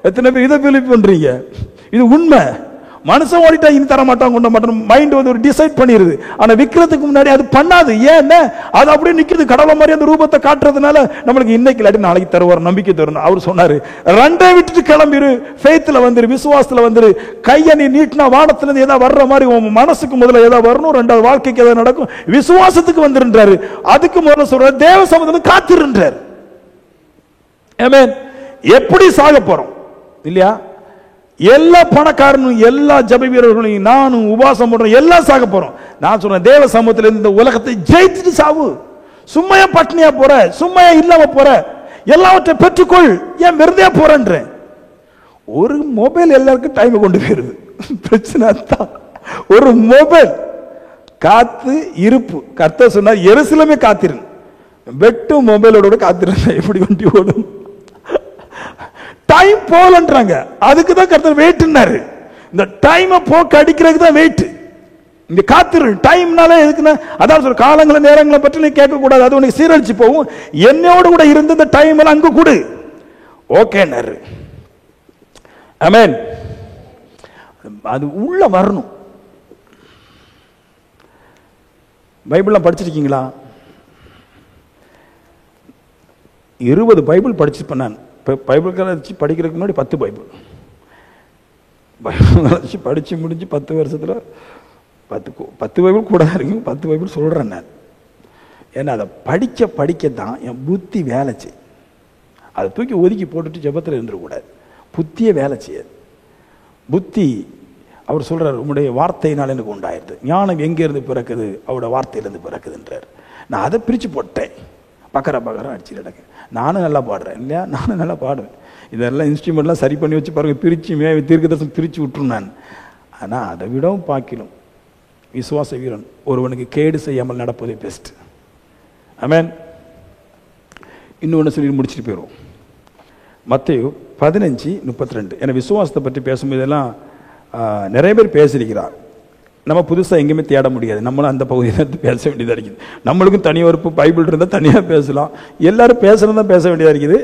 [SPEAKER 1] எத்தனை பேர் இதை பிலீவ் பண்றீங்க? இது உண்மை. மனுஷன் ஓடிட்டா இனி தர மாட்டான் கொண்ட மாட்டான் மைண்ட் வந்து ஒரு டிசைட் பண்ணிடுது. ஆனா விற்கிறதுக்கு முன்னாடி அது பண்ணாது. ஏன்னா அது அப்படியே நிக்குது. கடவுளை மாதிரி அந்த ரூபத்தை காட்டுறதுனால நம்மளுக்கு இன்னைக்கு இல்லாட்டி நாளைக்கு தருவார், நம்பிக்கை தரணும். அவர் சொன்னாரு, ரெண்டே விட்டுட்டு கிளம்பிரு, ஃபெய்த்ல வந்துரு, விசுவாசத்துல வந்துரு. கையை நீ நீட்டினா வானத்துல இருந்து ஏதாவது வர்ற மாதிரி உன் மனசுக்கு முதல்ல ஏதாவது வரணும், ரெண்டாவது வாழ்க்கைக்கு ஏதாவது நடக்கும், விசுவாசத்துக்கு வந்துருன்றாரு. அதுக்கு முதல்ல சொல்ற தேவ சமூகத்துல காத்திருன்றாரு. ஆமென். எப்படி சாக போறோம் இல்லையா? எல்லா பணக்காரனும் எல்லா ஜப வீரர்களையும் நானும் உபாசம் பண்றோம், எல்லாம் சாக போறோம். நான் சொல்றேன் தேவ சமூகத்தில் இந்த உலகத்தை ஜெயிச்சுட்டு சாவு. சும்மையா பட்னியா போற, சும்மையா இல்லாம போற, எல்லாவற்றை பெற்றுக்கொள், ஏன் வெறுதையா போறேன்ற. ஒரு மொபைல் எல்லாருக்கும் டைம் கொண்டு போயிருது. பிரச்சனை தான். ஒரு மொபைல் காத்து இருப்பு. கர்த்தர் சொன்னார் எருசலேமே காத்திரு, வெட்டு மொபைலோட காத்திருந்தா எப்படி வண்டி ஓடும்? டைம் போலன்றாங்க. அதுக்கு தான் கர்த்தர் வெயிட்னாரு. இந்த டைமை போக்க அடிக்கிறதுக்கு தான் வெயிட். இந்த காத்திரு டைம்னால எதுக்குன்னா, அதான் சொல்ற காலங்களை நேரங்களை பற்றி நீ கேட்க கூடாது, அது உனக்கு சீரழிச்சு போகும். என்னோட கூட இருந்த இந்த டைம் எல்லாம் அங்க கூடு. ஓகேனாரு. ஆமென். அது உள்ள வரணும். பைபிள்லாம் படிச்சிருக்கீங்களா? 20 பைபிள் படிச்சிருப்பேன் நான். பைபிள் கலர்ச்சி படிக்கிறதுக்கு முன்னாடி 10 பைபிள் கலர்ச்சி படிச்சு முடிஞ்சு 10 வருஷத்துல 10 பைபிள் கூட தான் இருக்கு. 10 பைபிள் சொல்றேன் நான். ஏன்னா அதை படிக்கத்தான் என் புத்தி வேலை செய்யும். அதை தூக்கி ஒதுக்கி போட்டுட்டு ஜெபத்தில் இருந்துடக்கூடாது. புத்தியே வேலை செய்யாது. புத்தி அவர் சொல்றாரு, உங்களுடைய வார்த்தையினால் எனக்கு உண்டாயிருது. ஞானம் எங்கேருந்து பிறக்குது? அவரோட வார்த்தையிலேருந்து பிறக்குதுன்றார். நான் அதை பிரித்து போட்டேன். பக்கரா அடிச்சு கிடக்கு. நானும் நல்லா பாடுறேன் இல்லையா? நானும் நல்லா பாடுவேன். இதெல்லாம் இன்ஸ்ட்ருமெண்ட்லாம் சரி பண்ணி வச்சு பாருங்க, பிரித்து தீர்க்க தரிசனம் பிரித்து விட்டுரும் நான். ஆனால் அதை விடவும் பார்க்கணும் விசுவாச வீரன் ஒருவனுக்கு கேடு செய்யாமல் நடப்பதே பெஸ்ட். ஆமென். இன்னொன்று சொல்லி முடிச்சுட்டு போயிடுவோம். மத்தேயு 15:32. ஏன்னா விசுவாசத்தை பற்றி பேசும்போதெல்லாம் நிறைய பேர் பேசியிருக்கிறார். நம்ம புதுசாக எங்கேயுமே தேட முடியாது. நம்மளும் அந்த பகுதியில் பேச வேண்டியதாக இருக்குது. நம்மளுக்கும் தனி ஒரு பைபிள் இருந்தால் தனியாக பேசலாம். எல்லாரும் பேசுறது தான் பேச வேண்டியதாக இருக்குது.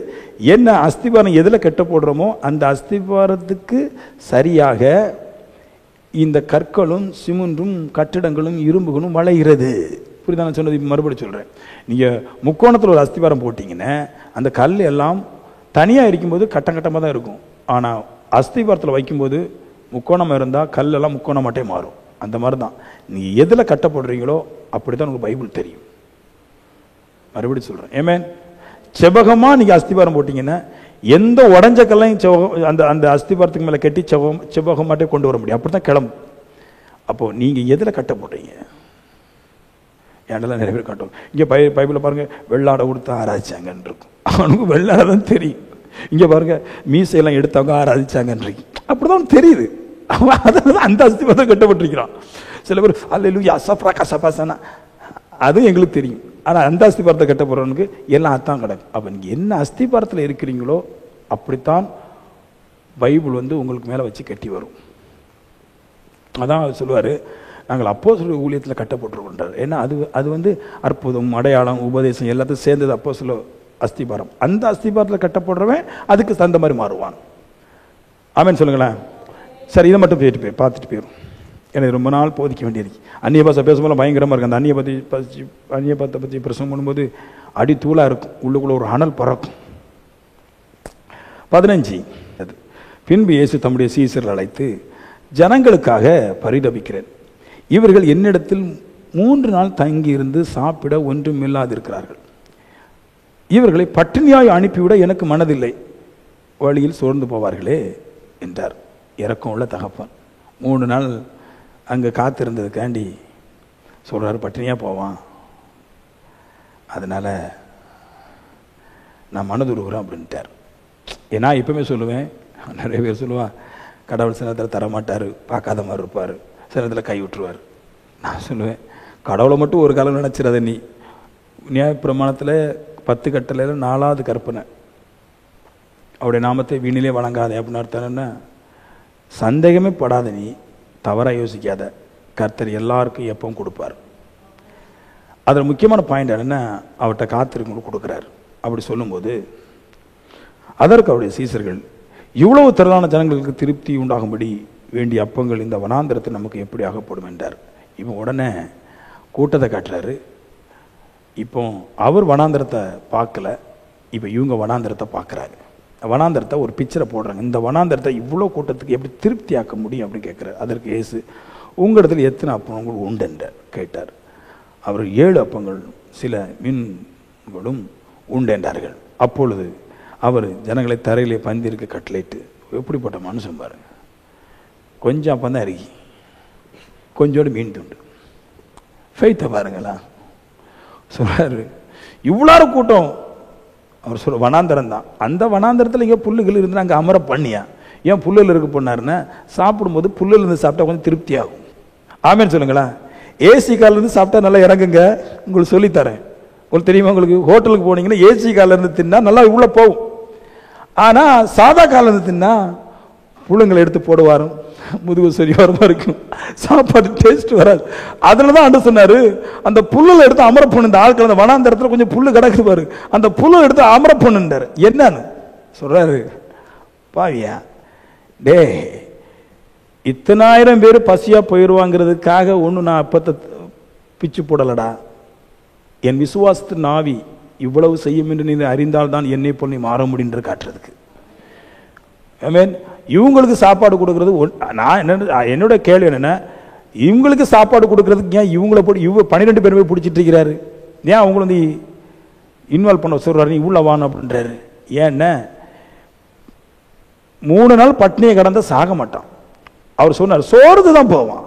[SPEAKER 1] என்ன அஸ்திபாரம் எதில் கெட்ட போடுறோமோ அந்த அஸ்திபாரத்துக்கு சரியாக இந்த கற்களும் சிமெண்டும் கட்டிடங்களும் இரும்புகளும் வளைகிறது. புரியுதா நான் சொன்னது? மறுபடி சொல்கிறேன். நீங்கள் முக்கோணத்தில் ஒரு அஸ்திபாரம் போட்டிங்கன்னா அந்த கல் எல்லாம் தனியாக இருக்கும்போது கட்டமாக தான் இருக்கும். ஆனால் அஸ்திபாரத்தில் வைக்கும்போது முக்கோணமாக இருந்தால் கல்லெல்லாம் முக்கோணமாட்டே மாறும். அந்த மாதிரி தான் நீங்கள் எதில் கட்டப்படுறீங்களோ அப்படி தான் உங்களுக்கு பைபிள் தெரியும். மறுபடியும் சொல்கிறேன். ஏமேன். செபகமாக நீங்கள் அஸ்திபாரம் போட்டிங்கன்னா எந்த உடஞ்ச கல்லையும் அந்த அந்த அஸ்திபாரத்துக்கு மேலே கட்டி செபகமாட்டே கொண்டு வர முடியும். அப்படி தான் கிளம்பும். அப்போது நீங்கள் எதில் கட்டப்படுறீங்க? ஏண்டெல்லாம் நிறைய பேர் கட்டும். இங்கே பைபிளில் பாருங்கள், வெள்ளாடை கொடுத்து ஆராய்ச்சாங்கன்னு இருக்கும். அவனுக்கு வெள்ளாடை தான் தெரியும். இங்கே பாருங்கள், மீசையெல்லாம் எடுத்தவங்க ஆராதிச்சாங்கன்னு இருக்கு. அப்படி தான் தெரியுது. அவன் அந்த அஸ்திபாரத்தை கட்டப்பட்டிருக்கிறான். சில பேர் அல்லேலூயா சப்ரா கசபாசனா அதுவும் எங்களுக்கு தெரியும். ஆனால் அந்த அஸ்திபாரத்தை கட்ட போகிறவனுக்கு எல்லாம் அத்தான் கிடக்கும். அப்போ நீங்கள் என்ன அஸ்திபாரத்தில் இருக்கிறீங்களோ அப்படித்தான் பைபிள் உங்களுக்கு மேலே வச்சு கட்டி வரும். அதான் சொல்லுவார், நாங்கள் அப்போஸ்தலர் ஊழியத்தில் கட்டப்பட்டிருக்கின்றார். ஏன்னா அது அற்புதம், அடையாளம், உபதேசம் எல்லாத்தையும் சேர்ந்தது அப்போஸ்தலர் அஸ்திபாரம். அந்த அஸ்திபாரத்தில் கட்டப்படுறவன் அதுக்கு தகுந்த மாதிரி மாறுவான். ஆமென் சொல்லுங்களேன். சரி, இதை மட்டும் பார்த்துட்டு போயிடும். எனக்கு ரொம்ப நாள் போதிக்க வேண்டியிருக்கு. அந்நிய பாஷை பேசும்போது பயங்கரமாக இருக்கும். அந்த அந்நிய பாத்தை பற்றி பிரசங்கம் பண்ணும்போது அடி தூளாக இருக்கும், உள்ளுக்குள்ள ஒரு அனல் பறக்கும். 15. பின்பு இயேசு தம்முடைய சீசர்கள் அழைத்து, ஜனங்களுக்காக பரிதபிக்கிறேன். இவர்கள் என்னிடத்தில் 3 நாள் தங்கியிருந்து சாப்பிட ஒன்றும் இல்லாதிருக்கிறார்கள். இவர்களை பட்டினியாய் அனுப்பிவிட எனக்கு மனதில்லை, வழியில் சோர்ந்து போவார்களே என்றார். இறக்கம் உள்ள தகப்பன் 3 நாள் அங்கே காத்திருந்ததுக்காண்டி சொல்கிறாரு, பட்டினியாக போவான், அதனால் நான் மனதுருகிறேன் அப்படின்ட்டார். ஏன்னா இப்பவுமே சொல்லுவேன், நிறைய பேர் சொல்லுவான், கடவுள் சில நேரத்தில் தரமாட்டார், பார்க்காத மாதிரி இருப்பார், சில நேரத்தில் கை விட்டுருவார். நான் சொல்லுவேன், கடவுளை மட்டும் ஒரு காலம் நினச்சிடாத. நீ நியாயப்பிரமாணத்தில் 10 கட்டளையில் 4வது கற்பனை, அவருடைய நாமத்தை வீணிலே வழங்காதே அப்படின்னு அர்த்தம்னா, சந்தேகமே படாத, நீ தவறாக யோசிக்காத, கர்த்தர் எல்லாருக்கும் எப்பவும் கொடுப்பார். அதில் முக்கியமான பாயிண்ட் என்னென்னா, அவர்கிட்ட காத்திருக்கும் கொடுக்குறாரு. அப்படி சொல்லும்போது அதற்கு அவருடைய சீசர்கள், இவ்வளவு திரளான ஜனங்களுக்கு திருப்தி உண்டாகும்படி வேண்டிய அப்பங்கள் இந்த வனாந்திரத்தில் நமக்கு எப்படி அகப்படும் என்றார். இவன் உடனே கூட்டத்தை காட்டுறாரு. இப்போ அவர் வனாந்திரத்தை பார்க்கல, இப்போ இவங்க வனாந்திரத்தை பார்க்குறாரு. வனாந்திரத்தை ஒரு பிக்சரை போடுறாங்க. இந்த வனாந்திரத்தை இவ்வளோ கூட்டத்துக்கு எப்படி திருப்தியாக்க முடியும் அப்படின்னு கேட்குறாரு. அதற்கு இயேசு, உங்களிடத்தில் எத்தனை அப்பங்கள் உண்டு என்றார் கேட்டார். அவர் 7 அப்பங்கள் சில மீன்களும் உண்டு என்றார்கள். அப்பொழுது அவர் ஜனங்களை தரையிலே பந்திருக்க கட்டளையிட்டு, எப்படிப்பட்ட மனுஷன் பாருங்க, கொஞ்சம் அப்பம் தான் இறக்கி கொஞ்சோடு மீன் துண்டு, ஃபெய்த்தை பாருங்களா சொல்றாரு. இவ்வளோ கூட்டம் அவர் சொல்ற வனாந்தரம் தான். அந்த வனாந்தரத்தில் இங்கே புல்லுகள் இருந்து அங்கே அமர பண்ணியா? ஏன் புல்லில் இருக்க போனாருன்னா, சாப்பிடும்போது புல்லில் இருந்து சாப்பிட்டா கொஞ்சம் திருப்தி ஆகும். ஆமேன்னு சொல்லுங்களா. ஏசி காலில் இருந்து சாப்பிட்டா நல்லா இறங்குங்க. உங்களுக்கு சொல்லித்தரேன். உங்களுக்கு தெரியுமா? உங்களுக்கு ஹோட்டலுக்கு போனீங்கன்னா ஏசி காலில் இருந்து தின்னா நல்லா உள்ள போகும். ஆனால் சாதா காலில் இருந்து தின்னா புள்ளுங்களை எடுத்து போடுவாரும், முதுகு சரிவாரமா இருக்கும், சாப்பாடு டேஸ்ட் வராது. அதில் தான் ஆண்டு சொன்னாரு, அந்த புல்லில் எடுத்து அமர பொண்ணு. இந்த ஆட்கள் அந்த வனாந்தரத்தில் கொஞ்சம் புல்லு கிடக்குது பாரு, அந்த புல்லை எடுத்து அமர பொண்ணுன்றாரு. என்னன்னு சொல்றாரு, பாவியா டே, இத்தனாயிரம் பேர் பசியா போயிடுவாங்கிறதுக்காக ஒன்று நான் அப்பத்தை பிச்சு போடலடா. என் விசுவாசத்தின் ஆவி இவ்வளவு செய்யும் என்று நீ அறிந்தால் தான் என்னை போல் நீ மாற முடியும் காட்டுறதுக்கு. ஆமென். இவங்களுக்கு சாப்பாடு கொடுக்கறது நான் என்னோட கேள்வி என்னன்னா, இவங்களுக்கு சாப்பாடு கொடுக்கறதுக்கு ஏன் இவங்களை போட்டு 12 பேருமே பிடிச்சிட்டு இருக்கிறாரு? ஏன் அவங்கள வந்து இன்வால்வ் பண்ண சொல்றாரு, நீ உள்ள வாணும் அப்படின்றாரு. ஏன்னா 3 நாள் பட்னியை கடந்த சாக மாட்டான். அவர் சொன்னார், சோர்ந்து தான் போவான்.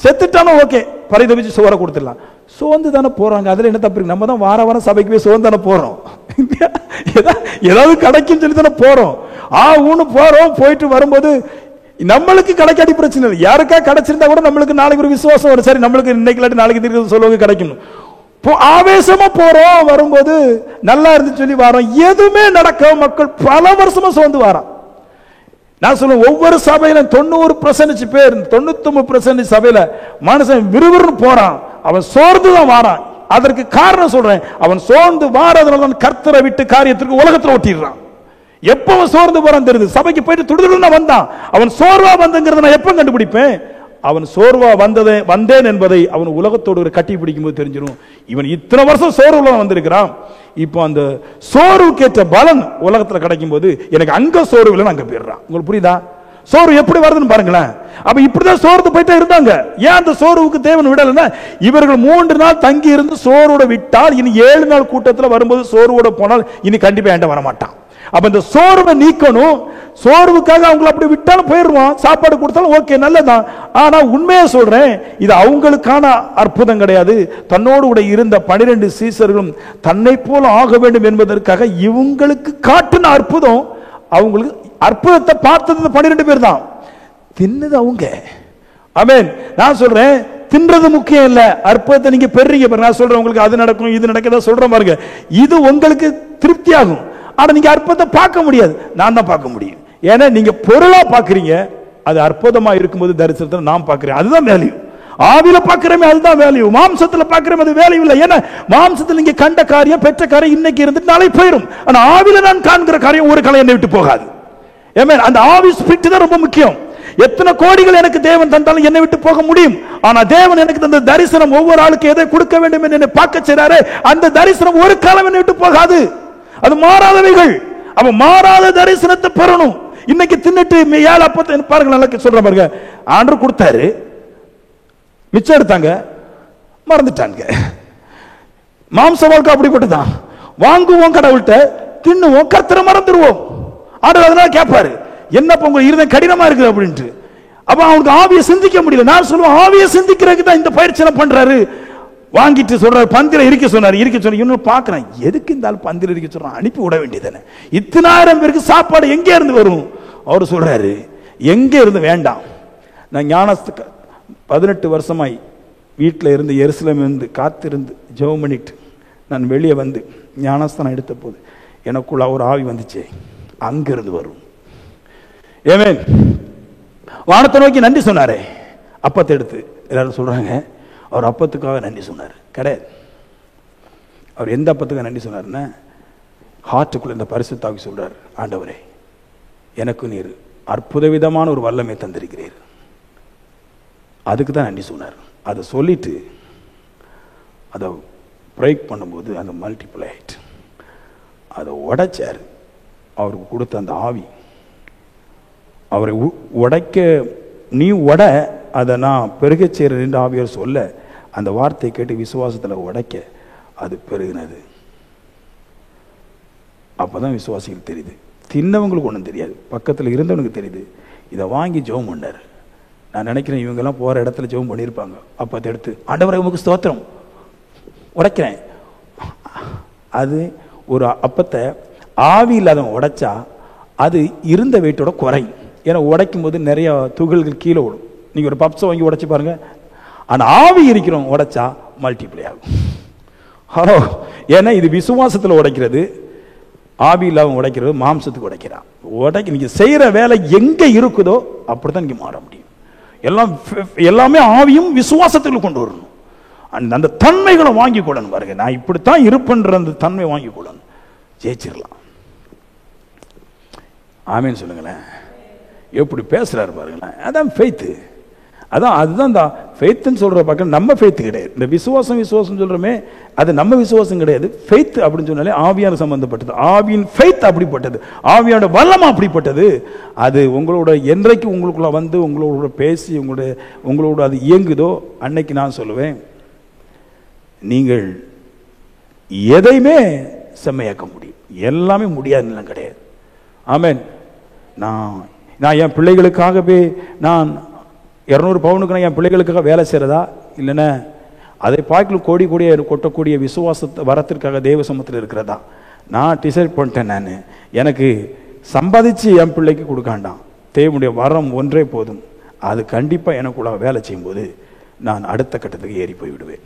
[SPEAKER 1] செத்துட்டானோ ஓகே, பரிதவிச்சு சோற கொடுத்துடலாம். சோர்ந்து தானே போறாங்க, அதுல என்ன தப்பு இருக்கு? நம்ம தான் வார வாரம் சபைக்கு போய் சோர்ந்து தானே போறோம். ஏதாவது கிடைக்கும் சொல்லி தானே போறோம். ஊன்னு போறோம். போயிட்டு வரும்போது நம்மளுக்கு கிடைக்காட்டி பிரச்சனை இல்லை. யாருக்கா கிடைச்சிருந்தா கூட நம்மளுக்கு நாளைக்கு ஒரு விசுவாசம் வரும். சரி, நம்மளுக்கு இன்னைக்கு இல்லாட்டி நாளைக்கு தீர்க்க சொல்லுவாங்க கிடைக்கும். ஆவேசமா போறோம், வரும்போது நல்லா இருந்து சொல்லி வரோம். எதுவுமே நடக்க மக்கள் பல வருஷமா சோர்ந்து வரான். நான் சொல்லுவேன், ஒவ்வொரு சபையில 90% பேர், 99% சபையில மனுஷன் விறுவிறுன்னு போறான், அவன் சோர்ந்து தான் வாரான். அதற்கு காரணம் சொல்றேன், அவன் சோர்ந்து வாரதுனால கர்த்தரை விட்டு காரியத்திற்கு உலகத்தில் ஓட்டிடுறான். எப்ப அவன் சோர்ந்து போறான் தெரியுது. சபைக்கு போயிட்டு துடுதுடுன்னு வந்தான், அவன் சோர்வா வந்தங்கிறத நான் எப்ப கண்டுபிடிப்பேன்? அவன் சோர்வா வந்தேன் என்பதை அவன் உலகத்தோடு கட்டி பிடிக்கும் போது தெரிஞ்சிடும். இவன் இத்தனை வருஷம் சோர்வுல வந்திருக்கிறான். இப்போ அந்த சோர்வுக்கு ஏற்ற பலன் உலகத்துல கிடைக்கும் போது எனக்கு அங்க சோர்வு இல்லைன்னு அங்க போயிடுறான். உங்களுக்கு புரியுதா? சோர்வு எப்படி வருதுன்னு பாருங்களேன். அப்ப இப்படிதான் சோர்ந்து போயிட்டே இருந்தாங்க. ஏன் அந்த சோர்வுக்கு தேவன் விடலைன்னா, இவர்கள் 3 நாள் தங்கி இருந்து சோர்வோட விட்டால் இனி 7 நாள் கூட்டத்தில் வரும்போது சோர்வோட போனால் இனி கண்டிப்பா என்கிட்ட வரமாட்டான். அப்ப இந்த சோர்வை நீக்கணும். சோர்வுக்காக அவங்களை அப்படி விட்டாலும் போயிடுவான். சாப்பாடு கொடுத்தாலும் ஓகே, நல்லதான். ஆனா உண்மையா சொல்றேன், இது அவங்களுக்கான அற்புதம் கிடையாது. தன்னோடு கூட இருந்த 12 சீசர்களும் தன்னை போல ஆக வேண்டும் என்பதற்காக இவங்களுக்கு காட்டின அற்புதம். அவங்களுக்கு அற்புதத்தை பார்த்தது 12 பேர் தான், தின்னது அவங்க. ஆமென். நான் சொல்றேன், தின்றது முக்கியம் இல்ல, அற்புதத்தை நீங்க பெறீங்க பாருங்க. நான் சொல்றேன், உங்களுக்கு அது நடக்கும் இது நடக்கிறதா சொல்றேன் பாருங்க, இது உங்களுக்கு திருப்தி ஆகும். ஆனா நீங்க அற்புதத்தை பார்க்க முடியாது, நான் தான் பார்க்க முடியும். ஏன்னா நீங்க பொருளா பாக்குறீங்க, அது அற்புதமா இருக்கும்போது தரிசனத்தை நான் பார்க்கிறேன், அதுதான் வேல்யூ. ஆவில பார்க்கிறமே அதுதான் வேல்யூ, மாம்சத்துல பார்க்கிறமே அது வேல்யூ இல்லை. ஏன்னா மாம்சத்துல நீங்க கண்ட காரியம் பெற்ற காரியம் இன்னைக்கு இருந்துட்டு நாளை போயிடும். ஆனா ஆவில நான் காண்கிற காரியம் ஒரு காலம் என்னை விட்டு போகாது. அந்த ஆவி ஸ்பிரிட் தான் ரொம்ப முக்கியம். எத்தனை கோடிகள் எனக்கு தேவன் தந்தாலும் என்னை விட்டு போக முடியும். ஆனா தேவன் எனக்கு தந்த தரிசனம், ஒவ்வொரு ஆளுக்கு எதை கொடுக்க வேண்டும் என்று என்னை பார்க்க செய்றாரு, அந்த தரிசனம் ஒரு காலம் என்னை விட்டு போகாது. அது மாறாதவைகள். அவ மாறாத தரிசனத்தை பெறணும். இன்னைக்கு தின்னுட்டு 7 அப்பத்தை பாருங்க, நல்லா சொல்ற பாருங்க, ஆண்டவர் கொடுத்தாரு, மிச்சம் எடுத்தாங்க, மறந்துட்டாங்க. மாம்ச வாழ்க்கை அப்படிப்பட்டதான். வாங்குவோம் கடவுள்கிட்ட, தின்னுவோம், கர்த்தரை மறந்துடுவோம். ஆண்டவர் அதனால கேட்பாரு, என்னப்பா உங்க இருதயம் கடினமா இருக்குது அப்படின்ட்டு. அப்ப அவனுக்கு ஆவியை சிந்திக்க முடியல. நான் சொல்லுவேன், ஆவியை சிந்திக்கிறதுக்கு தான் இந்த பயிற்சி பண்றாரு. வாங்கிட்டு சொல்றாரு, பந்தில இருக்க சொன்னாரு, இருக்க சொன்ன இன்னும் பாக்குறேன், எதுக்கு இந்த ஆள் பந்தில இருக்க சொல்றான், அனுப்பி விட வேண்டியதானே. இத்தனாயிரம் பேருக்கு சாப்பாடு எங்கே இருந்து வரும்? அவர் சொல்றாரு, எங்க இருந்து வேண்டாம். நான் ஞானஸ்துக்கு 18 வருஷமாய் வீட்டில் இருந்து எருசலேம் இருந்து காத்திருந்து ஜெபம் பண்ணிட்டு நான் வெளியே வந்து ஞானஸ்தானம் எடுத்த போது எனக்குள்ள ஒரு ஆவி வந்துச்சு, அங்கிருந்து வரும். ஆமென். வானத்தை நோக்கி நன்றி சொன்னாரே, அப்பத்தை எடுத்து எல்லாரும் சொல்றாங்க, அவர் அப்பத்துக்காக நன்றி சொன்னார். கிடையாது. அவர் எந்த அப்பத்துக்காக நன்றி சொன்னார்னா, ஹார்ட்டுக்குள்ள இந்த பரிசுத்த ஆவி சொல்றார், ஆண்டவரே எனக்கு நீர் அற்புத விதமான ஒரு வல்லமை தந்திருக்கிறீர், அதுக்கு தான் நன்றி சொன்னார். அதை சொல்லிட்டு அதை பிரேக் பண்ணும்போது அந்த மல்டிப்ளை ஆயிட்டு அதை உடைச்சார். அவருக்கு கொடுத்த அந்த ஆவி அவரை உடைக்க, நீ உட அதை நான் பெருக செய்கிறேன் ஆவியர் சொல்ல, அந்த வார்த்தையை கேட்டு விசுவாசத்தில் உடைக்க அது பெருகினது. அப்போதான் விசுவாசிகள் தெரியுது. தின்னவங்களுக்கு ஒன்றும் தெரியாது, பக்கத்தில் இருந்தவனுக்கு தெரியுது. இதை வாங்கி ஜெபம் பண்ணார். நான் நினைக்கிறேன் இவங்கெல்லாம் போகிற இடத்துல ஜெபம் பண்ணியிருப்பாங்க. அப்போ அதை எடுத்து, ஆண்டவரே உமக்கு ஸ்தோத்திரம், உடைக்கிறேன். அது ஒரு அப்பத்தை ஆவி இல்லாதவன் உடைச்சா அது இருந்த வெயிட்டோட குறையும். ஏன்னா உடைக்கும் போது நிறைய துகள்கள் கீழே விடும். நீங்கள் ஒரு பப்ஸை வாங்கி உடைச்சி பாருங்க, ஆனால் ஆவி இருக்கிறவங்க உடைச்சா மல்டிப்ளை ஆகும். ஹலோ, ஏன்னா இது விசுவாசத்தில் உடைக்கிறது, ஆவி இல்லாமல் உடைக்கிறது மாம்சத்துக்கு உடைக்கிறான். நீங்கள் செய்கிற வேலை எங்கே இருக்குதோ அப்படித்தான் நீங்கள் மாற முடியும். எல்லாமே ஆவியும் விசுவாசத்தில் கொண்டு வரணும். அந்த தன்மைகளை வாங்கி கொள்ளணும். பாருங்க, நான் இப்படித்தான் இருப்பேன்ற அந்த தன்மை வாங்கி கொள்ளணும், ஜெயிச்சிடலாம். ஆமேன்னு சொல்லுங்களேன். எப்படி பேசுறாரு பாருங்களேன். அதான் ஃபெய்த்து. அதுதான் இந்த ஃபெய்த்துன்னு சொல்ற பக்கம் நம்ம ஃபெய்த்து கிடையாது. இந்த விசுவாசம் சொல்றோமே, அது நம்ம விசுவாசம் கிடையாது. ஃபெய்த் அப்படின்னு சொன்னாலே ஆவியான சம்பந்தப்பட்டது. ஆவியின் ஃபெய்த் அப்படிப்பட்டது, ஆவியோட வல்லமை அப்படிப்பட்டது. அது உங்களோட என்றைக்கு உங்களுக்குள்ள வந்து உங்களோட பேசி உங்களோட அது இயங்குதோ அன்னைக்கு நான் சொல்லுவேன், நீங்கள் எதையுமே செம்மையாக்க முடியும். எல்லாமே முடியாதுன்னு கிடையாது. ஆமென். நான் என் பிள்ளைகளுக்காகவே நான் 200 பவுனுக்கு நான் என் பிள்ளைகளுக்காக வேலை செய்கிறதா இல்லைன்னா அதை பார்க்கலும் கோடி கோடியாக கொட்டக்கூடிய விசுவாசத்தை வரத்திற்காக தேவ சமூகத்தில் இருக்கிறதா நான் டிசைட் பண்ணிட்டேன். நான் எனக்கு சம்பாதிச்சு என் பிள்ளைக்கு கொடுக்காண்டாம், தேவனுடைய வரம் ஒன்றே போதும். அது கண்டிப்பாக எனக்குள்ள வேலை செய்யும்போது நான் அடுத்த கட்டத்துக்கு ஏறி போய் விடுவேன்.